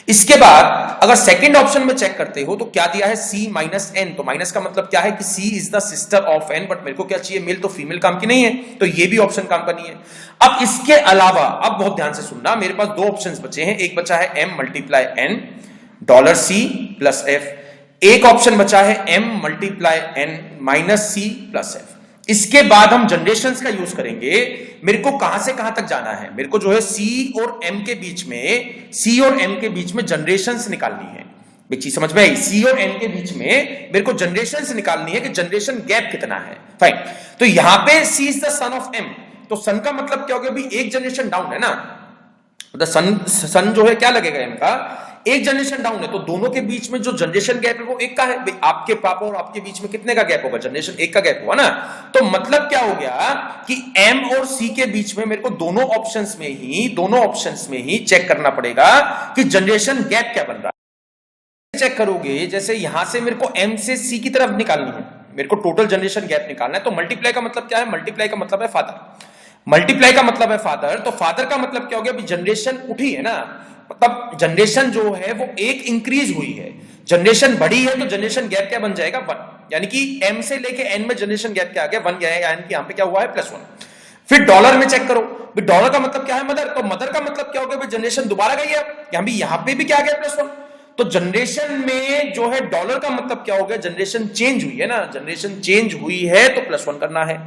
इसके बाद अगर सेकंड ऑप्शन में चेक करते हो तो क्या दिया है, सी माइनस एन, तो माइनस का मतलब क्या है कि C is the sister of N, but मेरे को क्या चाहिए, मेल, तो फीमेल काम की नहीं है, तो ये भी ऑप्शन काम का नहीं है। अब इसके अलावा, अब बहुत ध्यान से सुनना, मेरे पास दो ऑप्शंस बचे हैं, एक बचा है M multiply N dollar C plus F, एक ऑप्शन बचा है M multiply N minus C plus F. इसके बाद हम जनरेशंस का यूज करेंगे। मेरे को कहां से कहां तक जाना है, मेरे को जो है सी और एम के बीच में, सी और एम के बीच में जनरेशंस निकालनी है। चीज समझ में आई, सी और एम के बीच में मेरे को जनरेशंस निकालनी है कि जनरेशन गैप कितना है। फाइन, तो यहां पे C is the son of M, तो सन का मतलब क्या हो गया, अभी एक जनरेशन डाउन है ना, तो सन जो है क्या लगेगा एम का, एक जनरेशन डाउन है, तो दोनों के बीच में जो जनरेशन गैप है वो एक का है। भाई आपके पापा और आपके बीच में कितने का गैप होगा, जनरेशन एक का गैप होगा ना। तो मतलब क्या हो गया कि एम और सी के बीच में मेरे को दोनों ऑप्शंस में ही चेक करना पड़ेगा कि जनरेशन गैप क्या बन रहा है। चेक करोगे, जैसे यहां से मेरे को एम से सी की तरफ निकालनी है, मेरे को टोटल जनरेशन गैप निकालना है, तो मल्टीप्लाई का मतलब क्या है, मल्टीप्लाई का मतलब है फादर, मल्टीप्लाई का मतलब है फादर, तो फादर का मतलब क्या हो गया, अभी जनरेशन उठी है ना, मतलब जनरेशन जो है वो एक इंक्रीज हुई है, जनरेशन बढ़ी है, तो जनरेशन गैप क्या बन जाएगा, 1, यानी कि m से लेके n में जनरेशन गैप क्या आ गया, 1 गया है, यानी कि यहां पे क्या हुआ है, +1। फिर डॉलर में चेक करो, डॉलर का मतलब क्या है, मदर, तो मदर का मतलब क्या हो गया, जनरेशन दोबारा गई है, यहां पे भी क्या आ गया, +1। तो जनरेशन में जो है डॉलर का मतलब क्या हो गया, जनरेशन चेंज हुई है ना, जनरेशन चेंज हुई है तो +1 करना है।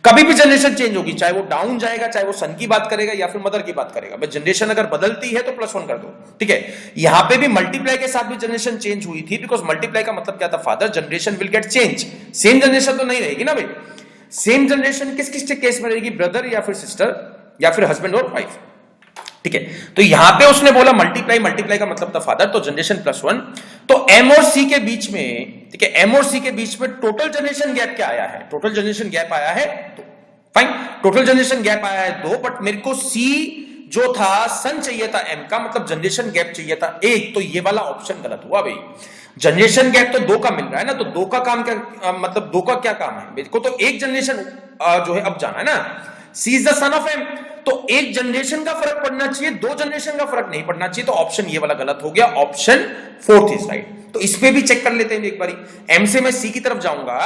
कभी भी जनरेशन चेंज होगी, चाहे वो डाउन जाएगा, चाहे वो सन की बात करेगा या फिर मदर की बात करेगा, बस जनरेशन अगर बदलती है तो +1 कर दो, ठीक है। यहां पे भी मल्टीप्लाई के साथ भी जनरेशन चेंज हुई थी, बिकॉज मल्टीप्लाई का मतलब क्या था, father, generation will get change, same generation तो नहीं रहेगी ना भाई, सेम जनरेशन किस किस केस में रहेगी, ब्रदर या फिर सिस्टर या फिर हस्बैंड और वाइफ, ठीक है। तो यहां पे उसने बोला मल्टीप्लाई, मल्टीप्लाई का मतलब था फादर, तो जनरेशन +1। तो एम और सी के बीच में, ठीक है, एम और सी के बीच में टोटल जनरेशन गैप क्या आया है, टोटल जनरेशन गैप आया है 2। फाइन, टोटल जनरेशन गैप आया है 2, बट मेरे को सी जो था सन चाहिए था एम का, मतलब जनरेशन गैप चाहिए था 1, तो ये वाला ऑप्शन गलत हुआ भाई। जनरेशन गैप तो 2 का मिल रहा है ना, तो 2 का काम क्या, मतलब 2 का क्या काम है, मेरे को तो एक जनरेशन जो है अब जाना है ना, C is the son of M, तो एक जनरेशन का फर्क पड़ना चाहिए, 2 जनरेशन का फर्क नहीं पड़ना चाहिए, तो ऑप्शन ये वाला गलत हो गया, ऑप्शन 4 इज राइट। तो इस पे भी चेक कर लेते हैं एक बारी, एम से मैं सी की तरफ जाऊंगा,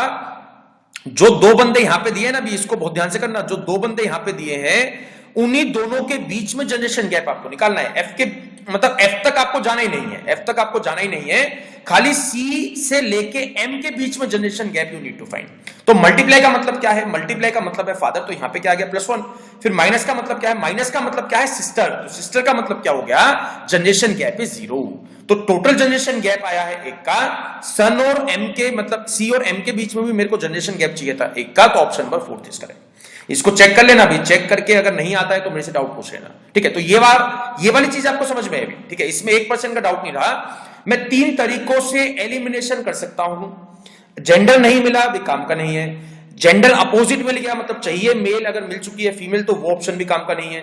जो 2 बंदे यहां पे दिए ना, अभी इसको बहुत ध्यान से करना, जो 2 बंदे यहां पे दिए हैं उन्हीं दोनों के बीच में जनरेशन गैप आपको निकालना है। एफ के मतलब एफ तक आपको जाना ही नहीं है, एफ तक आपको जाना ही नहीं है, खाली सी से लेके एम के बीच में generation gap you need to find. तो मल्टीप्लाई का मतलब क्या है, मल्टीप्लाई का मतलब है फादर, तो यहां पे क्या आ गया, +1। फिर माइनस का मतलब क्या है, माइनस का मतलब क्या है, सिस्टर, तो सिस्टर का मतलब क्या हो गया, जनरेशन गैप इज 0। तो टोटल जनरेशन गैप आया है 1 का, सन और एम के मतलब सी और एम के बीच में भी मेरे को जनरेशन गैप चाहिए था 1 का, तो ऑप्शन नंबर 4 इसका है। इसको चेक कर लेना भी, चेक करके अगर नहीं आता है तो मेरे से डाउट पूछ लेना, ठीक है। तो ये वाली चीज आपको समझ में है भी, ठीक है, इसमें 1% का डाउट नहीं रहा। मैं 3 तरीकों से एलिमिनेशन कर सकता हूं। जेंडर नहीं मिला भी काम का नहीं है, जेंडर अपोजिट मिल गया मतलब चाहिए मेल, अगर मिल चुकी है फीमेल तो वो ऑप्शन भी काम का नहीं है,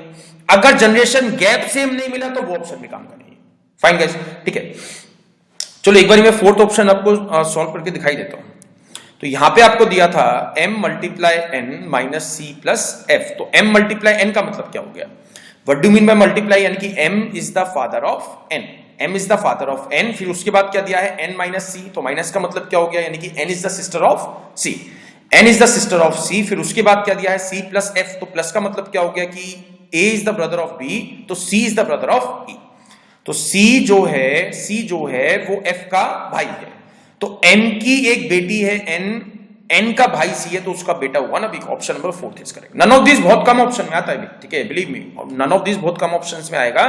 अगर जनरेशन गैप सेम नहीं मिला तो वो ऑप्शन भी काम का नहीं है। फाइन गाइस, ठीक है। चलो एक बार मैं 4th ऑप्शन आपको सॉल्व करके दिखाई देता हूं। तो यहां पे आपको दिया था m multiply n minus C plus F, तो m मल्टीप्लाई n का मतलब क्या हो गया, what do mean by multiply, यानी कि m is the father of n, m is the father of n। फिर उसके बाद क्या दिया है, n माइनस सी, तो माइनस का मतलब क्या हो गया, यानी कि n is the sister of c, n is the sister of c। फिर उसके बाद क्या दिया है, c प्लस f, तो प्लस का मतलब क्या हो गया कि a is the brother of b, तो c is the brother of e, तो c जो है वो f का भाई है, तो n की एक बेटी है n का भाई c है, तो उसका बेटा हुआ ना, option number 4 is correct. None of this बहुत कम ऑप्शन में आता है, ठीक है, believe me, none of this बहुत कम ऑप्शंस में आएगा।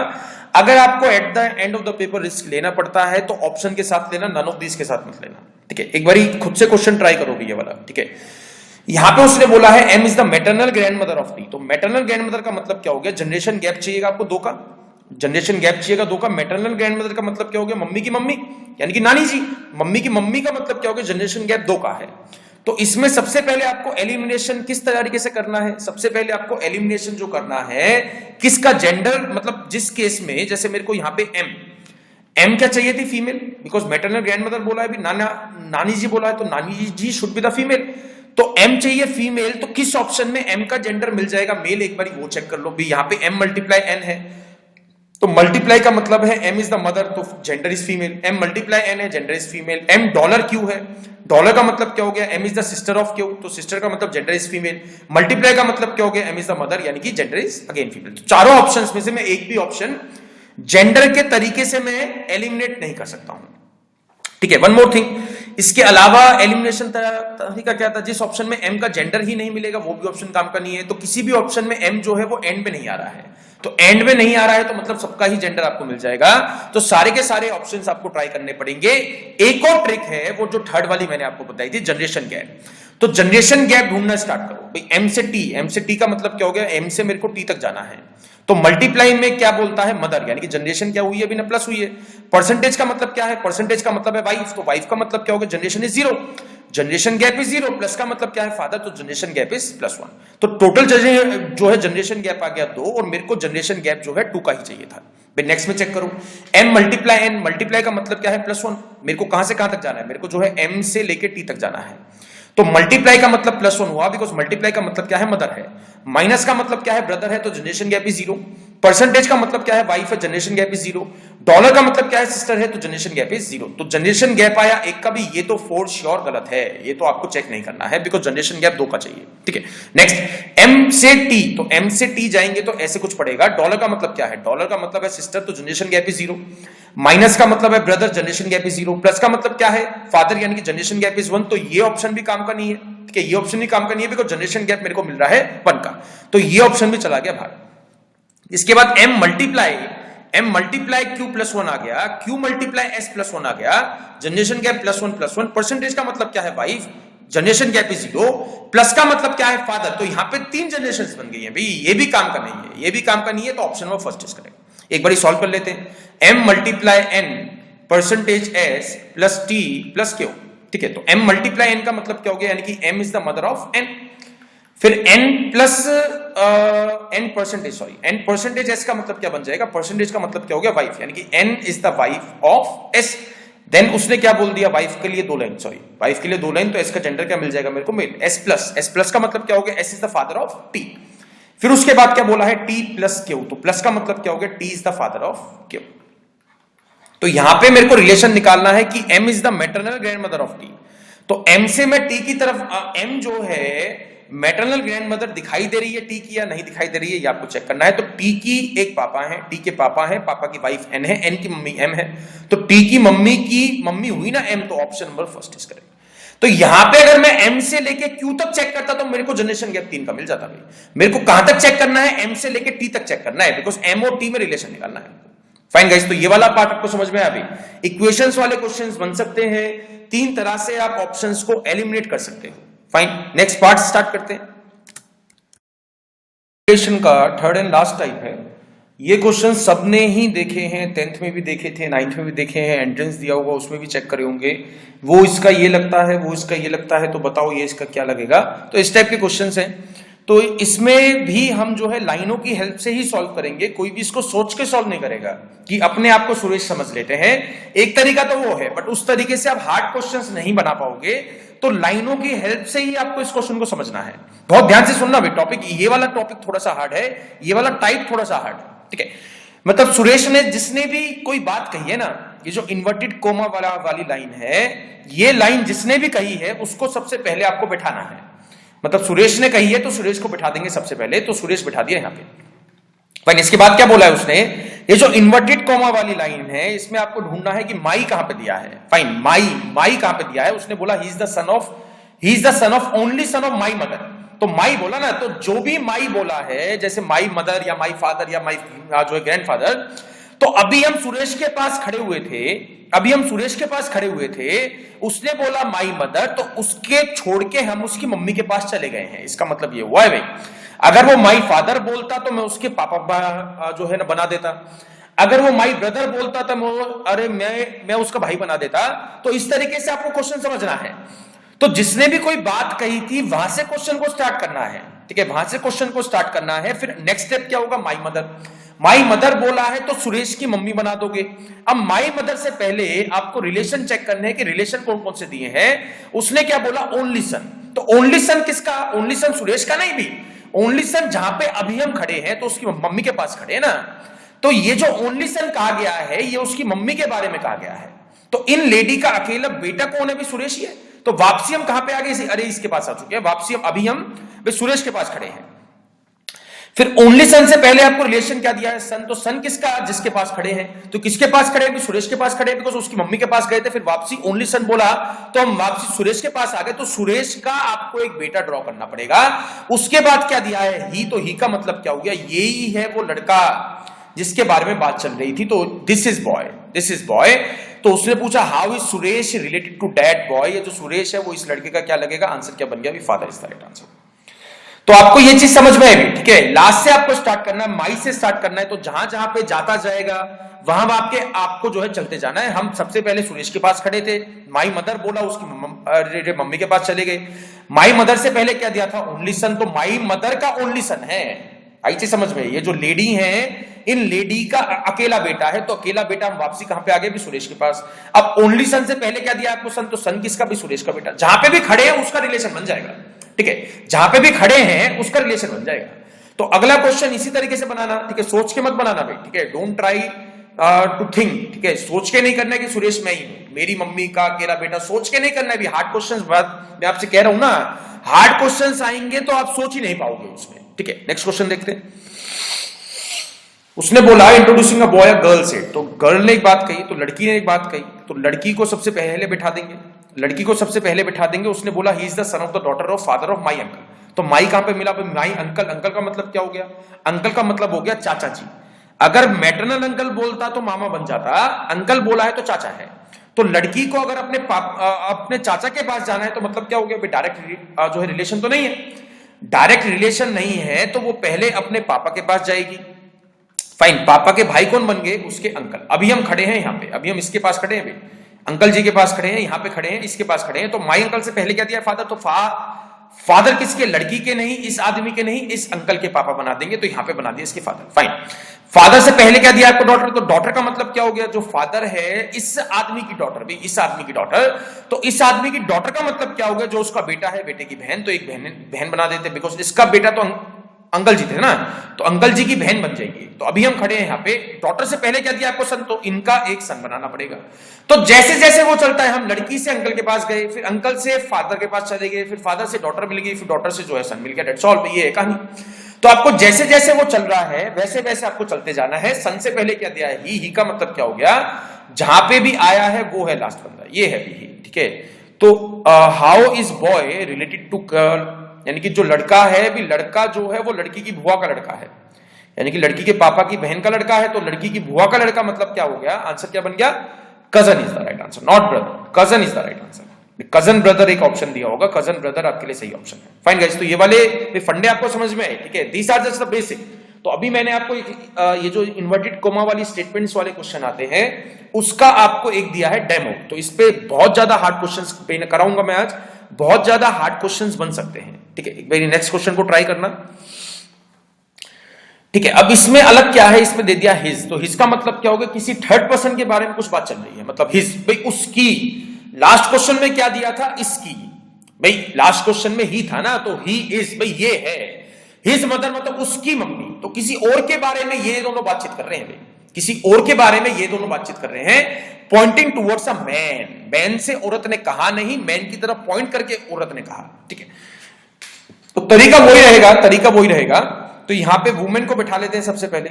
अगर आपको at the end of the paper risk लेना पड़ता है तो ऑप्शन के साथ लेना, नन ऑफ दिस के साथ मत लेना, ठीक है। एक बारी खुद से क्वेश्चन ट्राई करोगे ये वाला, ठीक है। यहां पे उसने बोला है M is the maternal grandmother of T, तो मैटरनल ग्रैंड मदर का मतलब क्या हो गया, जनरेशन गैप चाहिएगा आपको 2 का, जनरेशन गैप चाहिएगा 2 का। मैटरनल ग्रैंड मदर का मतलब क्या हो गया, मम्मी की मम्मी यानी कि नानी जी, मम्मी की मम्मी का मतलब क्या हो गया, जनरेशन गैप 2 का है। तो इसमें सबसे पहले आपको एलिमिनेशन किस तरीके से करना है, सबसे पहले आपको एलिमिनेशन जो करना है किसका, जेंडर, मतलब जिस केस में जैसे मेरे को यहां पे एम क्या चाहिए थी, female, because maternal grand mother बोला है, भी नानी जी बोला है, तो नानी जी शुड बी द फीमेल, तो एम चाहिए फीमेल, तो किस ऑप्शन में एम का जेंडर मिल जाएगा, मेल, एक बार वो चेक कर लो भी। यहां पे एम मल्टीप्लाई एन है, तो मल्टीप्लाई का मतलब है एम इज द मदर, तो gender is female, M multiply N है, gender is female. M dollar Q है, डॉलर का मतलब क्या हो गया, M is the sister of Q, तो सिस्टर का मतलब जेंडर इज फीमेल। मल्टीप्लाई का मतलब क्या हो गया, एम इज द मदर यानी कि जेंडर इज अगेन फीमेल। तो चारों ऑप्शंस में से मैं एक भी ऑप्शन जेंडर के तरीके से मैं एलिमिनेट नहीं कर सकता हूं, ठीक है। वन मोर थिंग, इसके अलावा एलिमिनेशन तरीका क्या था, जिस ऑप्शन में एम का जेंडर ही नहीं मिलेगा वो भी ऑप्शन काम का नहीं है। तो किसी भी ऑप्शन में एम जो है वो एंड में नहीं आ रहा है, तो एंड में नहीं आ रहा है तो मतलब सबका ही जेंडर आपको मिल जाएगा, तो सारे के सारे ऑप्शंस आपको ट्राई करने पड़ेंगे। एक और ट्रिक है, वो जो थर्ड वाली मैंने आपको बताई थी, जनरेशन गैप। तो जनरेशन गैप ढूंढना स्टार्ट करो भाई, एम से टी का मतलब क्या हो गया, एम से मेरे को टी तक जाना है, तो मल्टीप्लाई में क्या बोलता है, मदर, यानी कि जनरेशन क्या हुई है, अभी ना प्लस हुई है। परसेंटेज का मतलब क्या है, परसेंटेज का मतलब है वाइफ, तो वाइफ का मतलब क्या हो गया, generation is 0, generation gap is 0, plus का मतलब क्या है, फादर, तो जनरेशन गैप इज +1। तो टोटल जो है जनरेशन गैप आ गया 2, और मेरे को जनरेशन गैप जो है 2 का ही चाहिए था। नेक्स्ट में चेक करूं, एम मल्टीप्लाई एन, मल्टीप्लाई का मतलब क्या है, +1, मेरे को कहां से कहां तक जाना है, मेरे को जो है एम से लेके टी तक जाना है, तो मल्टीप्लाई का मतलब +1 हुआ, बिकॉज मल्टीप्लाई का मतलब क्या है, मदर है। माइनस का मतलब क्या है, ब्रदर है, तो जनरेशन गैप इज 0। परसेंटेज का मतलब क्या है, वाइफ है, जनरेशन गैप इज 0। डॉलर का मतलब क्या है, सिस्टर है, तो जनरेशन गैप इज 0। तो जनरेशन गैप आया 1 का भी, ये तो फॉर श्योर गलत है, ये तो आपको चेक नहीं करना है, बिकॉज जनरेशन गैप 2 का चाहिए, ठीक है। नेक्स्ट, एम से टी, तो एम से टी जाएंगे तो ऐसे कुछ पड़ेगा। डॉलर का मतलब क्या है, डॉलर का मतलब है सिस्टर, तो जनरेशन गैप इज 0। माइनस का मतलब है brother, generation gap is 0। Plus का मतलब क्या है, फादर, यानी कि जनरेशन गैप इज 1, तो ये ऑप्शन भी काम का नहीं है, ठीक है, ये ऑप्शन भी काम का नहीं है, बिकॉज जनरेशन गैप मेरे को मिल रहा है 1 का, तो ये ऑप्शन भी चला गया बाहर। इसके बाद एम मल्टीप्लाई क्यू +1 आ गया, क्यू मल्टीप्लाई एस +1 आ गया, जनरेशन गैप +1, परसेंटेज का मतलब क्या है, wife, generation gap is 0, plus का मतलब क्या है, फादर, तो यहां पे 3 जनरेशन बन गई है भाई, ये भी काम का नहीं है, ये भी काम का नहीं है, तो option number first is correct. एक बार सॉल्व कर लेते हैं, M multiply N percentage S plus T plus Q, ठीक है। तो एम मल्टीप्लाई एन का मतलब क्या हो गया, यानी कि M is the mother of N, फिर n plus n percentage s का मतलब क्या बन जाएगा, परसेंटेज का मतलब क्या हो गया, वाइफ, यानी कि n is the wife of s। Then उसने क्या बोल दिया, वाइफ के लिए 2 लाइन, वाइफ के लिए 2 लाइन, तो s का जेंडर क्या मिल जाएगा मेरे को, मेल। s प्लस का मतलब क्या हो गया, s is the father of t। फिर उसके बाद क्या बोला है, t प्लस q, तो प्लस का मतलब क्या हो गया, t is the father of q। तो यहां पे मेरे को रिलेशन निकालना है कि m is the maternal grandmother of t, तो m से मैं t की तरफ, m जो है मैटरनल ग्रैंड मदर दिखाई दे रही है टी की या नहीं दिखाई दे रही है, ये आपको चेक करना है। तो टी की एक पापा है, टी के पापा है, पापा की वाइफ एन है, एन की मम्मी एम है, तो टी की मम्मी हुई ना एम, तो option number first is correct. तो यहां पे अगर मैं एम से लेके क्यू तक चेक करता तो मेरे को जनरेशन गैप 3 का मिल जाता भाई। मेरे को कहां तक चेक करना है, एम से लेके टी तक चेक करना है, बिकॉज एम और टी में रिलेशन निकालना है। फाइन गाइस, तो ये वाला पार्ट आपको समझ में आया भाई। इक्वेशंस वाले क्वेश्चंस बन सकते हैं, 3 तरह से आप ऑप्शंस को एलिमिनेट कर सकते हो। फाइन, नेक्स्ट पार्ट स्टार्ट करते हैं। का थर्ड एंड लास्ट टाइप है, ये क्वेश्चन सबने ही देखे हैं, 10th में भी देखे थे, 9th में भी देखे हैं, एंट्रेंस दिया होगा उसमें भी चेक करे होंगे। वो इसका ये लगता है, वो इसका ये लगता है, तो बताओ ये इसका क्या लगेगा। तो इस टाइप के क्वेश्चंस हैं, तो इसमें भी हम जो है लाइनों की हेल्प से ही सॉल्व करेंगे, कोई भी इसको सोच के सॉल्व नहीं करेगा कि अपने आप को सुरेश समझ लेते हैं। एक तरीका तो वो है, बट उस तरीके से आप हार्ड क्वेश्चंस नहीं बना पाओगे, तो लाइनों की हेल्प से ही आपको इस क्वेश्चन को समझना है। बहुत ध्यान से सुनना भाई, टॉपिक ये वाला टॉपिक थोड़ा सा हार्ड है, ये वाला टाइप थोड़ा सा हार्ड है, ठीक है। मतलब सुरेश ने जिसने भी कोई बात कही है ना, ये जो इन्वर्टेड कोमा वाली लाइन है, ये लाइन जिसने भी कही है उसको सबसे पहले आपको बैठाना है। मतलब सुरेश ने कही है तो सुरेश को बैठा देंगे सबसे पहले, तो सुरेश बैठा दिया यहाँ पे। फाइन, इसके बाद क्या बोला है उसने, ये जो इन्वर्टेड कॉमा वाली लाइन है, इसमें आपको ढूंढना है कि माई कहां पे दिया है। फाइन, माई कहां पे दिया है, उसने बोला he is the son of only son of my mother. तो माई बोला ना, तो जो भी माई बोला है, जैसे माई मदर या माई फादर या माई जो है ग्रैंडफादर, तो अभी हम सुरेश के पास खड़े हुए थे, अभी हम सुरेश के पास खड़े हुए थे, उसने बोला माई मदर, तो उसके छोड़ के हम उसकी मम्मी के पास चले गए हैं, इसका मतलब ये हुआ है भाई। अगर वो माई फादर बोलता तो मैं उसके पापा जो है ना बना देता, अगर वो माई ब्रदर बोलता तो मैं उसका भाई बना देता। तो इस तरीके से आपको क्वेश्चन समझना है। तो जिसने भी कोई बात कही थी वहां से क्वेश्चन को स्टार्ट करना है, ठीक है, वहां से क्वेश्चन को स्टार्ट करना है। फिर नेक्स्ट स्टेप क्या होगा, माई मदर। माई मदर बोला है तो सुरेश की मम्मी बना दोगे। अब माई मदर से पहले आपको रिलेशन चेक करने हैं कि रिलेशन कौन कौन से दिए हैं। उसने क्या बोला, ओनली सन। तो ओनली सन किसका, ओनली सन सुरेश का नहीं भी, ओनली सन जहां पे अभी हम खड़े हैं तो उसकी मम्मी के पास खड़े हैं ना। तो ये जो ओनली सन कहा गया है ये उसकी मम्मी के बारे में कहा गया है। तो इन लेडी का अकेला बेटा कौन है भी, सुरेश ही है। तो वापसी हम कहां पे आ गए, अरे इसके पास आ चुके हैं, वापसी अभी हम सुरेश के पास खड़े हैं। फिर ओनली सन से पहले आपको रिलेशन क्या दिया है, सन। तो सन किसका, जिसके पास खड़े हैं। तो किसके पास खड़े हैं, सुरेश के पास खड़े हैं, बिकॉज उसकी मम्मी के पास गए थे। फिर वापसी ओनली सन बोला तो हम वापसी सुरेश के पास आ गए। तो सुरेश का आपको एक बेटा ड्रॉ करना पड़ेगा। उसके बाद क्या दिया है, ही। तो ही का मतलब क्या हो गया, यही है वो लड़का जिसके बारे में बात चल रही थी। तो this is boy, this is boy. तो उसने पूछा how is Suresh related to that boy. ये जो सुरेश है वो इस लड़के का क्या लगेगा, आंसर क्या बन गया, father is the right answer. तो आपको ये चीज समझ में आई, ठीक है। लास्ट से आपको स्टार्ट करना है, माई से स्टार्ट करना है। तो जहां जहां पे जाता जाएगा वहां आपको जो है चलते जाना है। हम सबसे पहले सुरेश के पास खड़े थे, माई मदर बोला, उसकी मम्मी के पास चले गए। माई मदर से पहले क्या दिया था, ओनली सन। तो माई मदर का ओनली सन है, आई चीज समझ में। ये जो लेडी है, इन लेडी का अकेला बेटा है। तो अकेला बेटा हम वापसी कहां पे आ गए, भी सुरेश के पास। अब ओनली सन से पहले क्या दिया आपको, सन। तो सन किसका, भी सुरेश का बेटा। जहां पे भी खड़े हैं उसका रिलेशन बन जाएगा, ठीक है। जहां पे भी खड़े हैं उसका रिलेशन बन जाएगा। तो अगला क्वेश्चन इसी तरीके से बनाना, ठीक है। सोच के मत बनाना भाई, ठीक है। डोंट ट्राई टू थिंक, ठीक है। सोच के नहीं करना है कि सुरेश मैं ही हूं, मेरी मम्मी का अकेला बेटा। सोच के नहीं करना है भी। हार्ड क्वेश्चन मैं आपसे कह रहा हूं ना, हार्ड क्वेश्चन आएंगे तो आप सोच ही नहीं पाओगे उसमें, ठीक है। नेक्स्ट क्वेश्चन देखते हैं। उसने बोला introducing a boy a girl से। तो गर्ल ने एक बात कही, तो लड़की ने एक बात कही। तो लड़की को सबसे पहले बिठा देंगे, लड़की को सबसे पहले बिठा देंगे। उसने बोला he is the son of the daughter of father of my uncle. तो माई कहां पे मिला, माई अंकल। अंकल का मतलब क्या हो गया, अंकल का मतलब हो गया चाचा जी। अगर मैटरनल अंकल बोलता तो मामा बन जाता, अंकल बोला है तो चाचा है। तो लड़की को अगर अपने चाचा के पास जाना है तो मतलब क्या हो गया, डायरेक्ट जो है रिलेशन तो नहीं है। डायरेक्ट रिलेशन नहीं है तो वो पहले अपने पापा के पास जाएगी। फाइन, पापा के भाई कौन बन गए, उसके अंकल। अभी हम खड़े हैं यहाँ पे, अभी हम इसके पास खड़े हैं, अंकल जी के पास खड़े हैं, यहाँ पे खड़े हैं, इसके पास खड़े हैं। तो माई अंकल से पहले क्या दिया, फादर। तो फादर किसके, लड़की के नहीं, इस आदमी के नहीं, इस अंकल के पापा बना देंगे। तो यहाँ पे बना दिया इसके फादर। फाइन, फादर से पहले क्या दिया आपको, डॉटर। तो डॉटर का मतलब क्या हो गया, जो फादर है इस आदमी की डॉटर, भी इस आदमी की डॉटर। तो इस आदमी की डॉटर का मतलब क्या हो गया, जो उसका बेटा है, बेटे की बहन। तो एक बहन बना देते, बिकॉज इसका बेटा तो अंकल जी थे ना, तो अंकल जी की बहन बन जाएगी। तो अभी हम खड़े हैं यहाँ पे, डॉटर से पहले क्या दिया आपको, सन। तो इनका एक सन बनाना पड़ेगा। तो जैसे जैसे वो चलता है, हम लड़की से अंकल के पास गए, फिर अंकल से फादर के पास चले गए, फिर फादर से डॉटर मिल गई, फिर डॉटर से जो है सन मिल गया। डेट्स ऑल, ये है कहानी। तो आपको जैसे जैसे वो चल रहा है वैसे वैसे आपको चलते जाना है। सन से पहले क्या दिया है, ही का मतलब क्या हो गया, जहां पे भी आया है वो है लास्ट बंदा, ये है भी, ठीक है। तो how is boy related to girl, यानी कि जो लड़का है भी, लड़का जो है वो लड़की की बुआ का लड़का है, यानी कि लड़की के पापा की बहन का लड़का है। तो लड़की की बुआ का लड़का मतलब क्या हो गया, आंसर क्या बन गया, cousin is the right answer, not brother, cousin is the right answer. Cousin brother एक ऑप्शन दिया होगा, कजन ब्रदर आपके लिए सही ऑप्शन है। फाइन गाइस, तो ये वाले फंडे आपको समझ में आए, ठीक है। These are just the basic. तो अभी मैंने आपको ये जो इन्वर्टेड कोमा वाली स्टेटमेंट्स वाले क्वेश्चन आते हैं उसका आपको एक दिया है डेमो। तो इस पे बहुत ज्यादा हार्ड क्वेश्चंस कराऊंगा मैं आज, बहुत ज्यादा हार्ड क्वेश्चंस बन सकते हैं, ठीक है। एक बार नेक्स्ट क्वेश्चन को ट्राई करना, ठीक है। अब इसमें अलग क्या है, इसमें दे दिया हिज। तो हिज का मतलब क्या होगा, किसी थर्ड पर्सन के बारे में कुछ बात चल रही है, मतलब हिज, भाई उसकी। लास्ट क्वेश्चन में क्या दिया था, इसकी। भाई लास्ट क्वेश्चन में ही था ना, तो ही इज, भाई ये है। हिज मदर मतलब उसकी मम्मी। तो किसी और के बारे में ये दोनों बातचीत कर रहे हैं भाई, किसी और के बारे में ये दोनों बातचीत कर रहे हैं। Pointing towards a man, man से औरत ने कहा नहीं, मैन की तरफ पॉइंट करके औरत ने कहा, ठीक है। तो तरीका वही रहेगा, तरीका वही रहेगा। तो यहां पे वुमेन को बिठा लेते हैं सबसे पहले।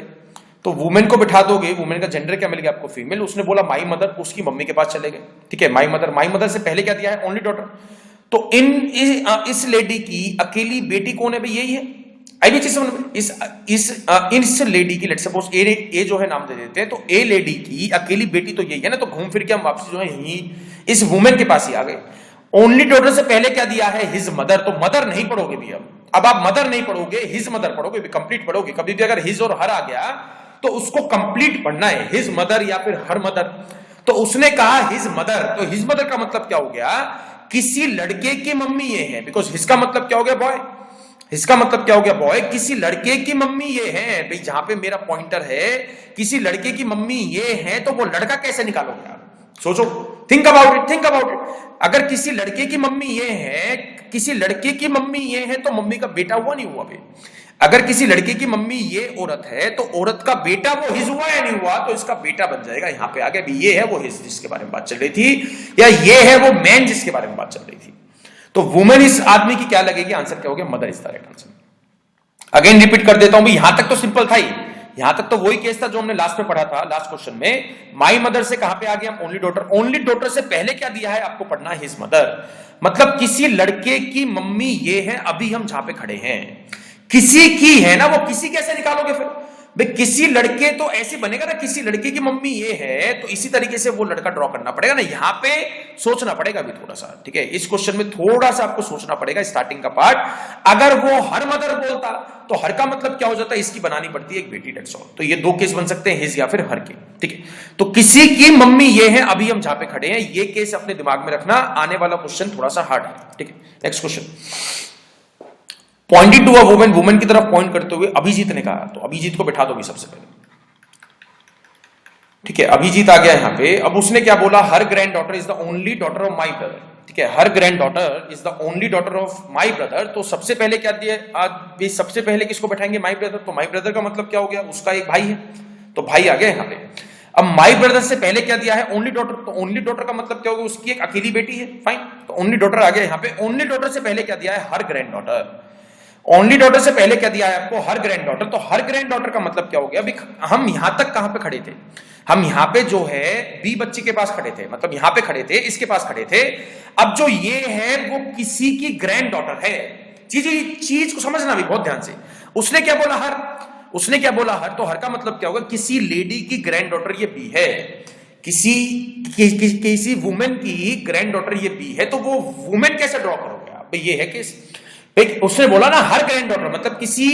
तो वुमेन को बिठा दोगे, वुमेन का जेंडर क्या मिल गया आपको, फीमेल। उसने बोला माई मदर, उसकी मम्मी के पास चले गए, ठीक है। माई मदर, माई मदर से पहले क्या दिया है, ओनली डॉटर। तो इस लेडी की अकेली बेटी कौन है भाई, यही है। आई भी चीज समझ में? इस लेडी की, लेट्स सपोज ए जो है नाम दे देते हैं, तो ए लेडी की अकेली बेटी तो यही है ना, तो घूम फिर के हम वापसी जो है यही इस वुमेन के पास ही आ गए। ओनली डॉटर से पहले क्या दिया है? हिज मदर, तो मदर नहीं पढ़ोगे भी अब आप मदर नहीं पढ़ोगे, हिज मदर पढ़ोगे, कंप्लीट पढ़ोगे। कभी भी अगर हिज और हर आ गया तो उसको कंप्लीट पढ़ना है, हिज मदर या फिर हर मदर। तो उसने कहा हिज मदर, तो हिज मदर का मतलब क्या हो गया? किसी लड़के की मम्मी ये है, बिकॉज हिज का मतलब क्या हो गया? बॉय। इसका मतलब क्या हो गया? बॉय। किसी लड़के की मम्मी ये है भाई, जहां पे मेरा पॉइंटर है किसी लड़के की मम्मी ये है, तो वो लड़का कैसे निकालोगे आप? सोचो, think about it, think about it. अगर किसी लड़के की मम्मी ये है, किसी लड़के की मम्मी ये है, तो मम्मी का बेटा हुआ नहीं हुआ भाई? अगर किसी लड़के की मम्मी ये औरत है, तो औरत का बेटा वो हिज हुआ या नहीं हुआ? तो इसका बेटा बन जाएगा। यहां पे आ गया भी, ये है वो हिज जिसके बारे में बात चल रही थी, या ये है वो मैन जिसके बारे में बात चल रही थी। तो वुमेन इस आदमी की क्या लगेगी? आंसर क्या हो गया? Mother is the right answer. Again repeat कर देता हूं भाई, यहां तक तो सिंपल था ही, यहां तक तो वही केस था जो हमने लास्ट में पढ़ा था, लास्ट क्वेश्चन में। माई मदर से कहां पे आ गया? Only daughter. ओनली डॉटर से पहले क्या दिया है आपको पढ़ना? His mother. मतलब किसी लड़के की मम्मी ये है, अभी हम जहां पे खड़े हैं किसी की है ना, वो किसी कैसे निकालोगे फिर भाई? किसी लड़के तो ऐसे बनेगा ना, किसी लड़के की मम्मी ये है, तो इसी तरीके से वो लड़का ड्रॉ करना पड़ेगा ना। यहां पे सोचना पड़ेगा अभी थोड़ा सा, ठीक है? इस क्वेश्चन में थोड़ा सा आपको सोचना पड़ेगा, स्टार्टिंग का पार्ट। अगर वो हर मदर बोलता तो हर का मतलब क्या हो जाता है? इसकी बनानी पड़ती है एक बेटी, डेट्स ऑल। तो ये दो केस बन सकते हैं, हिज या फिर हर के, ठीक है? तो किसी की मम्मी ये है, अभी हम जहां पे खड़े हैं, ये केस अपने दिमाग में रखना। आने वाला क्वेश्चन थोड़ा सा हार्ड है, ठीक है? Next question, pointing to a women, women की तरफ पॉइंट करते हुए अभिजीत ने कहा, तो अभिजीत को बैठा दोगे सबसे पहले, ठीक है? अभिजीत आ गया यहां पे। अब उसने क्या बोला? Her granddaughter is the only daughter of my brother, ठीक है? Her granddaughter is the only daughter of my brother. तो सबसे पहले क्या दिया? आज सबसे पहले किसको बैठाएंगे? माई ब्रदर। तो माई ब्रदर का मतलब क्या हो गया? उसका एक भाई है, तो भाई आ गया यहां पे। अब माई ब्रदर से पहले क्या दिया है? Only daughter. तो ओनली डॉटर का मतलब क्या होगा? उसकी एक अकेली बेटी है, फाइन। तो ओनली डॉटर आ गया यहां पे। ओनली डॉटर से पहले क्या दिया है? Her grand daughter. Only daughter से पहले क्या दिया है आपको? हर ग्रैंड डॉटर। तो हर ग्रैंड डॉटर का मतलब क्या हो गया? अभी हम यहां तक कहां पे खड़े थे? हम यहां पे जो है बी बच्ची के पास खड़े थे, मतलब यहां पे खड़े थे, इसके पास खड़े थे। अब जो ये है वो किसी की ग्रैंड डॉटर है। चीज को समझना भी बहुत ध्यान से। उसने क्या बोला? हर। उसने क्या बोला? हर। तो हर का मतलब क्या होगा? किसी लेडी की ग्रैंड डॉटर ये बी है, किसी वुमेन की ग्रैंड डॉटर ये बी है। तो वो वुमेन कैसे ड्रॉ करोगे आप? ये है केस। उसने बोला ना हर ग्रैंड डॉटर, मतलब किसी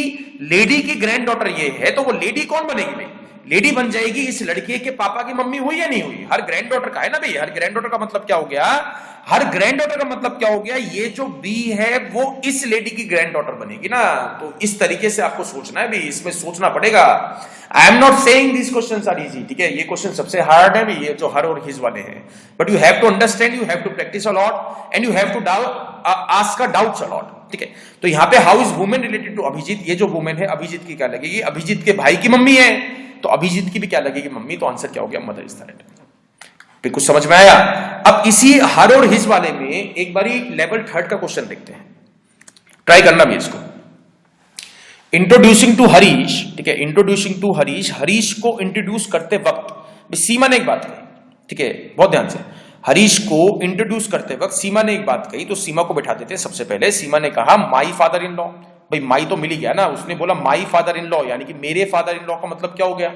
लेडी की ग्रैंड डॉटर ये है, तो वो लेडी कौन बनेगी भाई? लेडी बन जाएगी इस लड़के के पापा की मम्मी हुई या नहीं हुई? हर ग्रैंड डॉटर का है ना भाई। हर ग्रैंड डॉटर का मतलब क्या हो गया? हर ग्रैंड डॉटर का मतलब क्या हो गया? ये जो बी है वो इस लेडी की ग्रैंड डॉटर बनेगी ना। तो इस तरीके से आपको सोचना है भाई, इसमें सोचना पड़ेगा। I am not saying this questions are easy, ठीक है? ये क्वेश्चन सबसे हार्ड है भाई, ये जो हर और हिज वाले हैं। But you have to understand, you have to practice a lot and you have to ask a doubts a lot, ठीक है? तो यहाँ पे how is women related to Abhijeet? ये जो वुमेन है अभिजीत की क्या लगेगी? अभिजीत के भाई की मम्मी है, तो अभिजीत की भी क्या लगेगी? मम्मी। तो आंसर क्या हो गया? Mother is the right. फिर कुछ समझ में आया? अब इसी हर और हिज वाले में एक बारी लेवल 3 का क्वेश्चन देखते हैं, ट्राई करना भी इसको। इंट्रोड्यूसिंग टू हरीश, ठीक है? इंट्रोड्यूसिंग टू हरीश, हरीश को इंट्रोड्यूस करते वक्त सीमा ने एक बात कही, ठीक है? बहुत ध्यान से। हरीश को इंट्रोड्यूस करते वक्त सीमा ने एक बात कही, तो सीमा को बैठा देते हैं सबसे पहले। सीमा ने कहा माई फादर इन लॉ। भाई माई तो मिल ही गया ना, उसने बोला माई फादर इन लॉ, यानी कि मेरे फादर इन लॉ का मतलब क्या हो गया?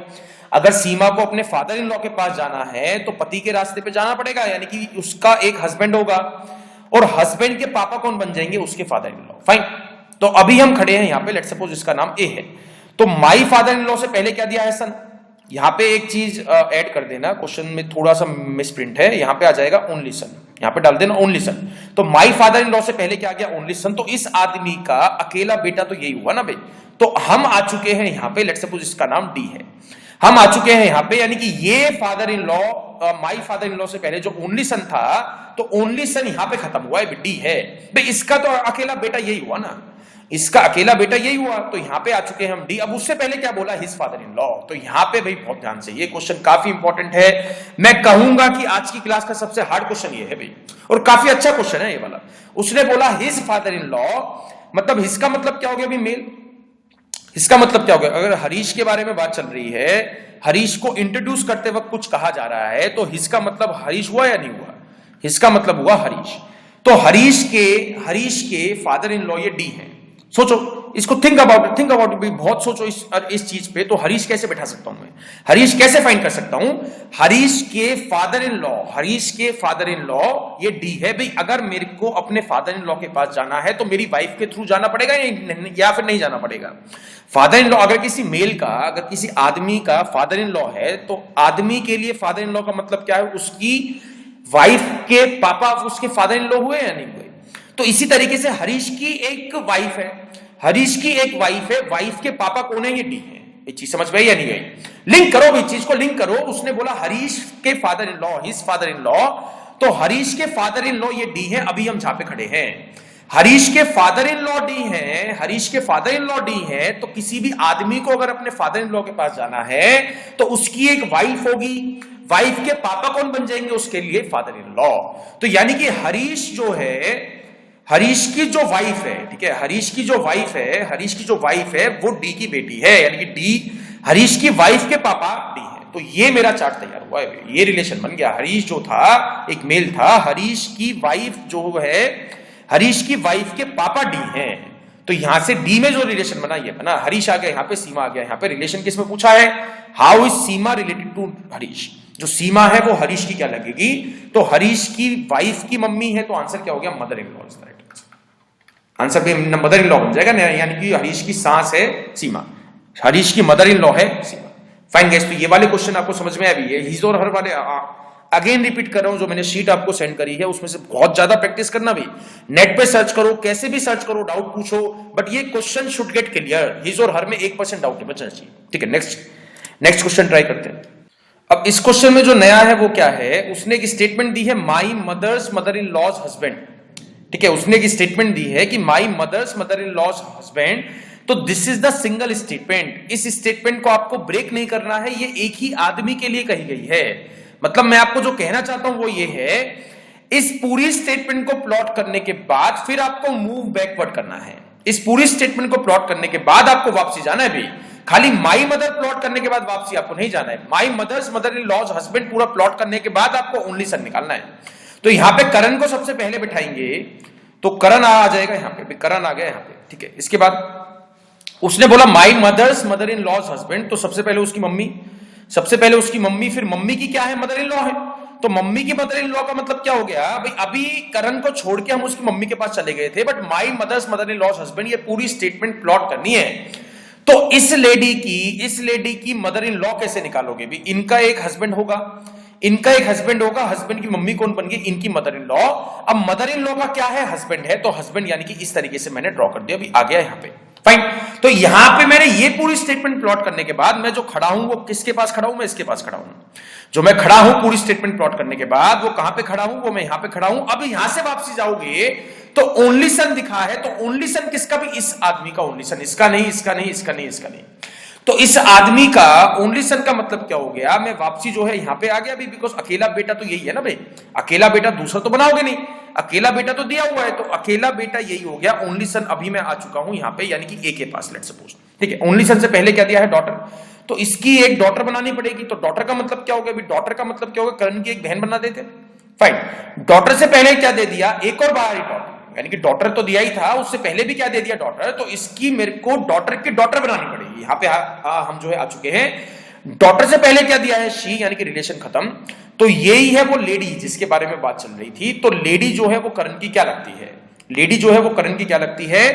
अगर सीमा को अपने फादर इन लॉ के पास जाना है तो पति के रास्ते पे जाना पड़ेगा, यानी कि उसका एक हस्बैंड होगा, और हस्बैंड के पापा कौन बन जाएंगे? उसके फादर इन लॉ, फाइन। तो अभी हम खड़े हैं यहाँ पे, लेट्स सपोज इसका नाम ए है, तो माई फादर इन लॉ से पहले क्या दिया है? सन। यहां पे एक चीज ऐड कर देना, क्वेश्चन में थोड़ा सा मिसप्रिंट है, यहां पे आ जाएगा ओनली सन, यहां पे डाल देना ओनली सन। तो माई फादर इन लॉ से पहले क्या आ गया? Only son. तो इस आदमी का अकेला बेटा तो यही हुआ ना भाई। तो हम आ चुके हैं यहां पे, लेट्स सपोज इसका नाम डी है, हम आ चुके हैं यहां पे, यानी कि ये father in law, my father in law से पहले जो ओनली सन था, तो ओनली सन यहां पे खत्म हुआ है, डी है भाई। इसका तो अकेला बेटा यही हुआ ना, इसका अकेला बेटा यही हुआ, तो यहां पे आ चुके हैं हम डी। अब उससे पहले क्या बोला? His father in law. तो यहां पे भाई बहुत ध्यान से, ये क्वेश्चन काफी इंपॉर्टेंट है। मैं कहूंगा कि आज की क्लास का सबसे हार्ड क्वेश्चन ये है भाई, और काफी अच्छा क्वेश्चन है ये वाला। उसने बोला हिज फादर इन लॉ, मतलब हिज का मतलब क्या हो गया? अभी मेल। इसका मतलब क्या हो गया? अगर हरीश के बारे में बात चल रही है, हरीश को इंट्रोड्यूस करते वक्त कुछ कहा जा रहा है, तो हिज का मतलब हरीश हुआ या नहीं हुआ? हिज का मतलब हुआ हरीश। तो हरीश के फादर इन लॉ ये डी है, सोचो इसको, थिंक अबाउट इट, बहुत सोचो इस चीज पे। तो हरीश कैसे बैठा सकता हूं मैं, हरीश कैसे फाइंड कर सकता हूं? हरीश के फादर इन लॉ ये डी है भाई। अगर मेरे को अपने फादर इन लॉ के पास जाना है तो मेरी वाइफ के थ्रू जाना पड़ेगा या फिर नहीं जाना पड़ेगा? फादर इन लॉ, अगर किसी मेल का, अगर किसी आदमी का फादर इन लॉ है तो आदमी के लिए फादर इन लॉ का मतलब क्या है? उसकी वाइफ के पापा उसके फादर इन लॉ हुए या नहीं हुए? तो इसी तरीके से हरीश की एक वाइफ है, वाइफ के पापा कौन है? ये डी है। ये चीज समझ में आई या नहीं आई? लिंक करो भी, चीज को लिंक करो। उसने बोला हरीश के father in law, his father in law, तो हरीश के फादर इन लॉ ये डी है। अभी हम जहां पे खड़े हैं हरीश के फादर इन लॉ डी है, तो किसी भी आदमी को अगर अपने फादर इन लॉ के पास जाना है तो उसकी एक वाइफ होगी, वाइफ के पापा कौन बन जाएंगे? उसके लिए फादर इन लॉ। तो यानी कि हरीश की जो वाइफ है, ठीक है, हरीश की जो वाइफ है वो डी की बेटी है, यानी कि डी हरीश की वाइफ के पापा डी है। तो ये मेरा चार्ट तैयार हुआ है, ये रिलेशन बन गया। हरीश जो था एक मेल था, हरीश की वाइफ के पापा डी हैं। तो यहां से डी में जो रिलेशन बना ये बना, हरीश आ गया यहां पे, सीमा आ गया यहां पे। रिलेशन किसमें पूछा है? How is Seema related to Harish? जो सीमा है वो हरीश की क्या लगेगी? तो हरीश की वाइफ की मम्मी है, तो आंसर क्या हो गया? Mother in law. आंसर भी मदर इन लॉ बन जाएगा, यानी कि हरीश की सास है सीमा, हरीश की मदर इन लॉ है सीमा। फाइन गाइस, तो ये वाले क्वेश्चन आपको समझ में अभी है। हिज और हर वाले अगेन रिपीट कर रहा हूं, जो मैंने शीट आपको सेंड करी है उसमें से बहुत ज्यादा प्रैक्टिस करना भी। नेट पे सर्च करो, कैसे भी सर्च करो, डाउट पूछो, बट ये question should get clear. His और हर में 1% डाउट बचना चाहिए, ठीक है। नेक्स्ट क्वेश्चन ट्राई करते हैं। अब इस क्वेश्चन में जो नया है वो क्या है? उसने एक स्टेटमेंट दी है, my mother's mother in law's husband, ठीक है। उसने एक स्टेटमेंट दी है कि my mother's mother in law's husband. तो this is the single statement. इस स्टेटमेंट को आपको ब्रेक नहीं करना है, ये एक ही आदमी के लिए कही गई है। मतलब मैं आपको जो कहना चाहता हूं वो ये है, इस पूरी स्टेटमेंट को प्लॉट करने के बाद फिर आपको मूव बैकवर्ड करना है। इस पूरी स्टेटमेंट को प्लॉट करने के बाद आपको वापसी जाना है भी। खाली माई मदर प्लॉट करने के बाद वापसी आपको नहीं जाना है। My mother's mother in law's husband पूरा प्लॉट करने के बाद आपको ओनली सन निकालना है। तो यहां पे करण को सबसे पहले बिठाएंगे, तो करण आ जाएगा यहां पे, करण आ गया यहां पे, ठीक है। इसके बाद उसने बोला my mother's mother in law's husband, तो सबसे पहले उसकी मम्मी, फिर मम्मी की क्या है? मदर इन लॉ है। तो मम्मी की मदर इन लॉ का मतलब क्या हो गया भाई? अभी करण को छोड़ के हम उसकी मम्मी के पास चले गए थे, but my mother's mother in law's husband ये पूरी स्टेटमेंट प्लॉट करनी है। तो इस लेडी की मदर इन लॉ कैसे निकालोगे भी? इनका एक हस्बैंड होगा, हस्बैंड की मम्मी कौन बन गई? इनकी मदर इन लॉ। अब मदर इन लॉ का क्या है? हस्बैंड है, तो हस्बैंड यानी कि इस तरीके से मैंने ड्रॉ कर दिया, अभी आ गया यहां पे। फाइन, तो यहां पे मैंने ये पूरी स्टेटमेंट प्लॉट करने के बाद मैं जो खड़ा हूं वो किसके पास खड़ा हूं? मैं इसके पास खड़ा हूं। जो मैं खड़ा हूं पूरी स्टेटमेंट प्लॉट करने के बाद, वो कहां पे खड़ा हूं? वो मैं यहां पे खड़ा हूं। अब यहां से वापसी जाओगे तो ओनली सन दिखा है, तो ओनली सन किसका? भी इस आदमी का ओनली सन, इसका नहीं। तो इस आदमी का ओनली सन का मतलब क्या हो गया? मैं वापसी जो है यहां पे आ गया भी, बिकॉज अकेला बेटा तो यही है ना भाई। अकेला बेटा दूसरा तो बनाओगे नहीं, अकेला बेटा तो दिया हुआ है, तो अकेला बेटा यही हो गया। ओनली सन अभी मैं आ चुका हूं यहां पे, यानी कि ए के पास, लेट्स सपोज, ठीक है। ओनली सन से पहले क्या दिया है? डॉटर, तो इसकी एक डॉटर बनानी पड़ेगी। तो डॉटर का मतलब क्या होगा? डॉटर का मतलब क्या होगा? करण की एक बहन बना देते। फाइन, डॉटर से पहले क्या दे दिया? एक और बाहरी डॉटर, यानी कि डॉटर तो दिया ही था, उससे पहले भी क्या दे दिया? डॉटर। तो इसकी मेरे को डॉटर की डॉटर बनानी पड़ेगी। यहां पे हम जो है आ चुके हैं। डॉटर से पहले क्या दिया है? शी, यानी कि रिलेशन खत्म। तो यही है वो लेडी जिसके बारे में बात चल रही थी। तो लेडी जो है वो करण की क्या लगती है?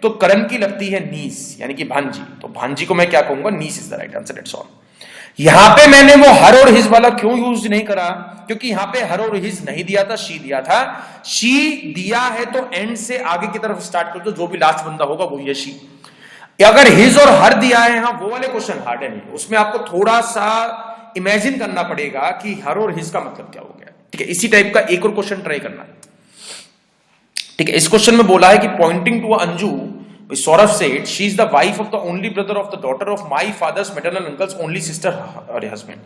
तो करण की लगती है नीस, यानी कि भांजी। तो भांजी को मैं क्या कहूंगा? नीस is the right answer, that's all. यहां पे मैंने वो हर और हिज वाला क्यों यूज नहीं करा? क्योंकि यहां पे हर और हिज नहीं दिया था, शी दिया था। शी दिया है तो एंड से आगे की तरफ स्टार्ट कर दो, जो भी लास्ट बंदा होगा वो ये शी। अगर हिज और हर दिया है, हाँ, वो वाले क्वेश्चन हार्ड है नहीं, उसमें आपको थोड़ा सा इमेजिन करना पड़ेगा कि हर और हिज का मतलब क्या हो गया, ठीक है। इसी टाइप का एक और क्वेश्चन ट्राई करना है, ठीक है। इस क्वेश्चन में बोला है कि pointing to Anju, Saurav said she is the wife of the only brother of the daughter of my father's maternal uncle's only sister और husband।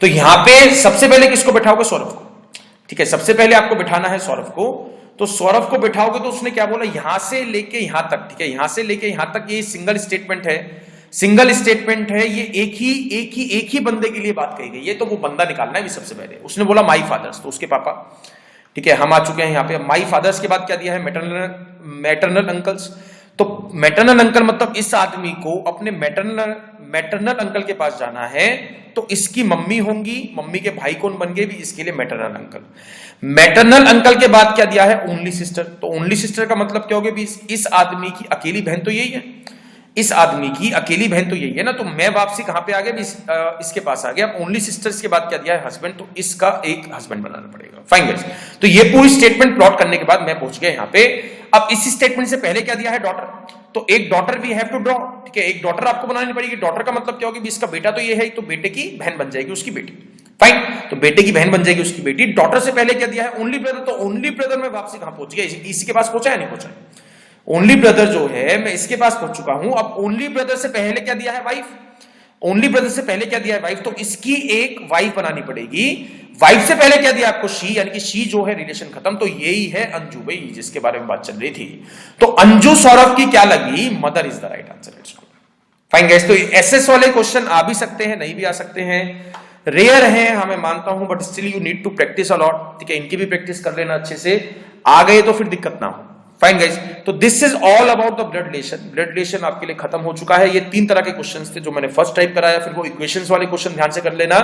तो यहां पे सबसे पहले किसको बैठाओगे? सौरभ को, ठीक है। सबसे पहले आपको बिठाना है सौरभ को। तो सौरभ को बिठाओगे तो उसने क्या बोला? यहां से लेके यहां तक, ठीक है, यहां से लेके यहां तक ये सिंगल स्टेटमेंट है, ये एक ही बंदे के लिए बात कही गई है। तो वो बंदा निकालना है सबसे पहले। उसने बोला माई फादर्स, तो उसके पापा, ठीक है। हम आ चुके हैं यहां पे। माई फादर्स के बाद क्या दिया है? Maternal uncles. तो मैटरनल अंकल मतलब इस आदमी को अपने मैटरनल अंकल के पास जाना है, तो इसकी मम्मी होंगी, मम्मी के भाई कौन बन गए भी, इसके लिए मैटरनल अंकल। मैटरनल अंकल के बाद क्या दिया है, ओनली सिस्टर। तो ओनली सिस्टर का मतलब क्या हो गया भी, इस आदमी की अकेली बहन तो यही है, इस आदमी की अकेली बहन तो यही है ना। तो मैं वापसी कहां पे आ गया, इसके पास आ गया। अब ओनली सिस्टर्स के बाद क्या दिया है, हस्बैंड, तो इसका एक हस्बैंड बनाना पड़ेगा। फाइन गाइस, तो ये पूरी स्टेटमेंट प्लॉट करने के बाद मैं पहुंच गया यहां पे। अब इस स्टेटमेंट से पहले क्या दिया है, डॉटर, तो एक daughter we have to draw, ठीक है, एक डॉटर आपको बनानी पड़ेगी। डॉटर का मतलब क्या होगी, इसका बेटा तो ये है, तो बेटे की बहन बन जाएगी उसकी बेटी। फाइन, तो बेटे की बहन बन जाएगी उसकी बेटी। डॉटर से पहले क्या दिया है, ओनली ब्रदर, तो ओनली ब्रदर में वापसी कहां पहुंच गया, इसी के पास पहुंचा है, नहीं पहुंचा। ओनली ब्रदर जो है मैं इसके पास पहुंच चुका हूं। अब ओनली ब्रदर से पहले क्या दिया है, वाइफ। ओनली ब्रदर से पहले क्या दिया है, वाइफ, तो इसकी एक वाइफ बनानी पड़ेगी। वाइफ से पहले क्या दिया आपको, शी, यानी कि शी जो है रिलेशन खत्म, तो यही है अंजू भाई, जिसके बारे में बात चल रही थी। तो अंजू सौरभ की क्या लगी, mother is the right answer. Fine guys, तो एसएस वाले क्वेश्चन आ भी सकते हैं, नहीं भी आ सकते हैं, रेयर है, हाँ मैं मानता हूं, but still you need to practice a lot, ठीक है, इनकी भी प्रैक्टिस कर लेना अच्छे से, आ गए तो फिर दिक्कत ना हो। फाइन गाइस, तो this is all about the blood relation. Blood relation आपके लिए खत्म हो चुका है। ये 3 तरह के क्वेश्चंस थे जो मैंने फर्स्ट टाइप कराया, फिर वो इक्वेशंस वाले क्वेश्चन ध्यान से कर लेना,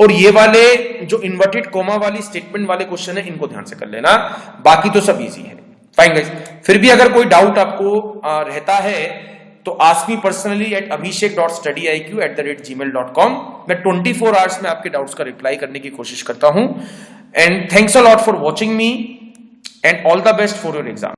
और ये वाले जो इन्वर्टेड कोमा वाली स्टेटमेंट वाले क्वेश्चन है, इनको ध्यान से कर लेना, बाकी तो सब इजी है। फाइन गाइस, फिर भी अगर कोई डाउट आपको रहता है तो ask me personally eight abhishek.studyiq@gmail.com। मैं 24 आवर्स में आपके डाउट्स का रिप्लाई करने की कोशिश करता हूं। And thanks a lot for watching me and all the best for your exam.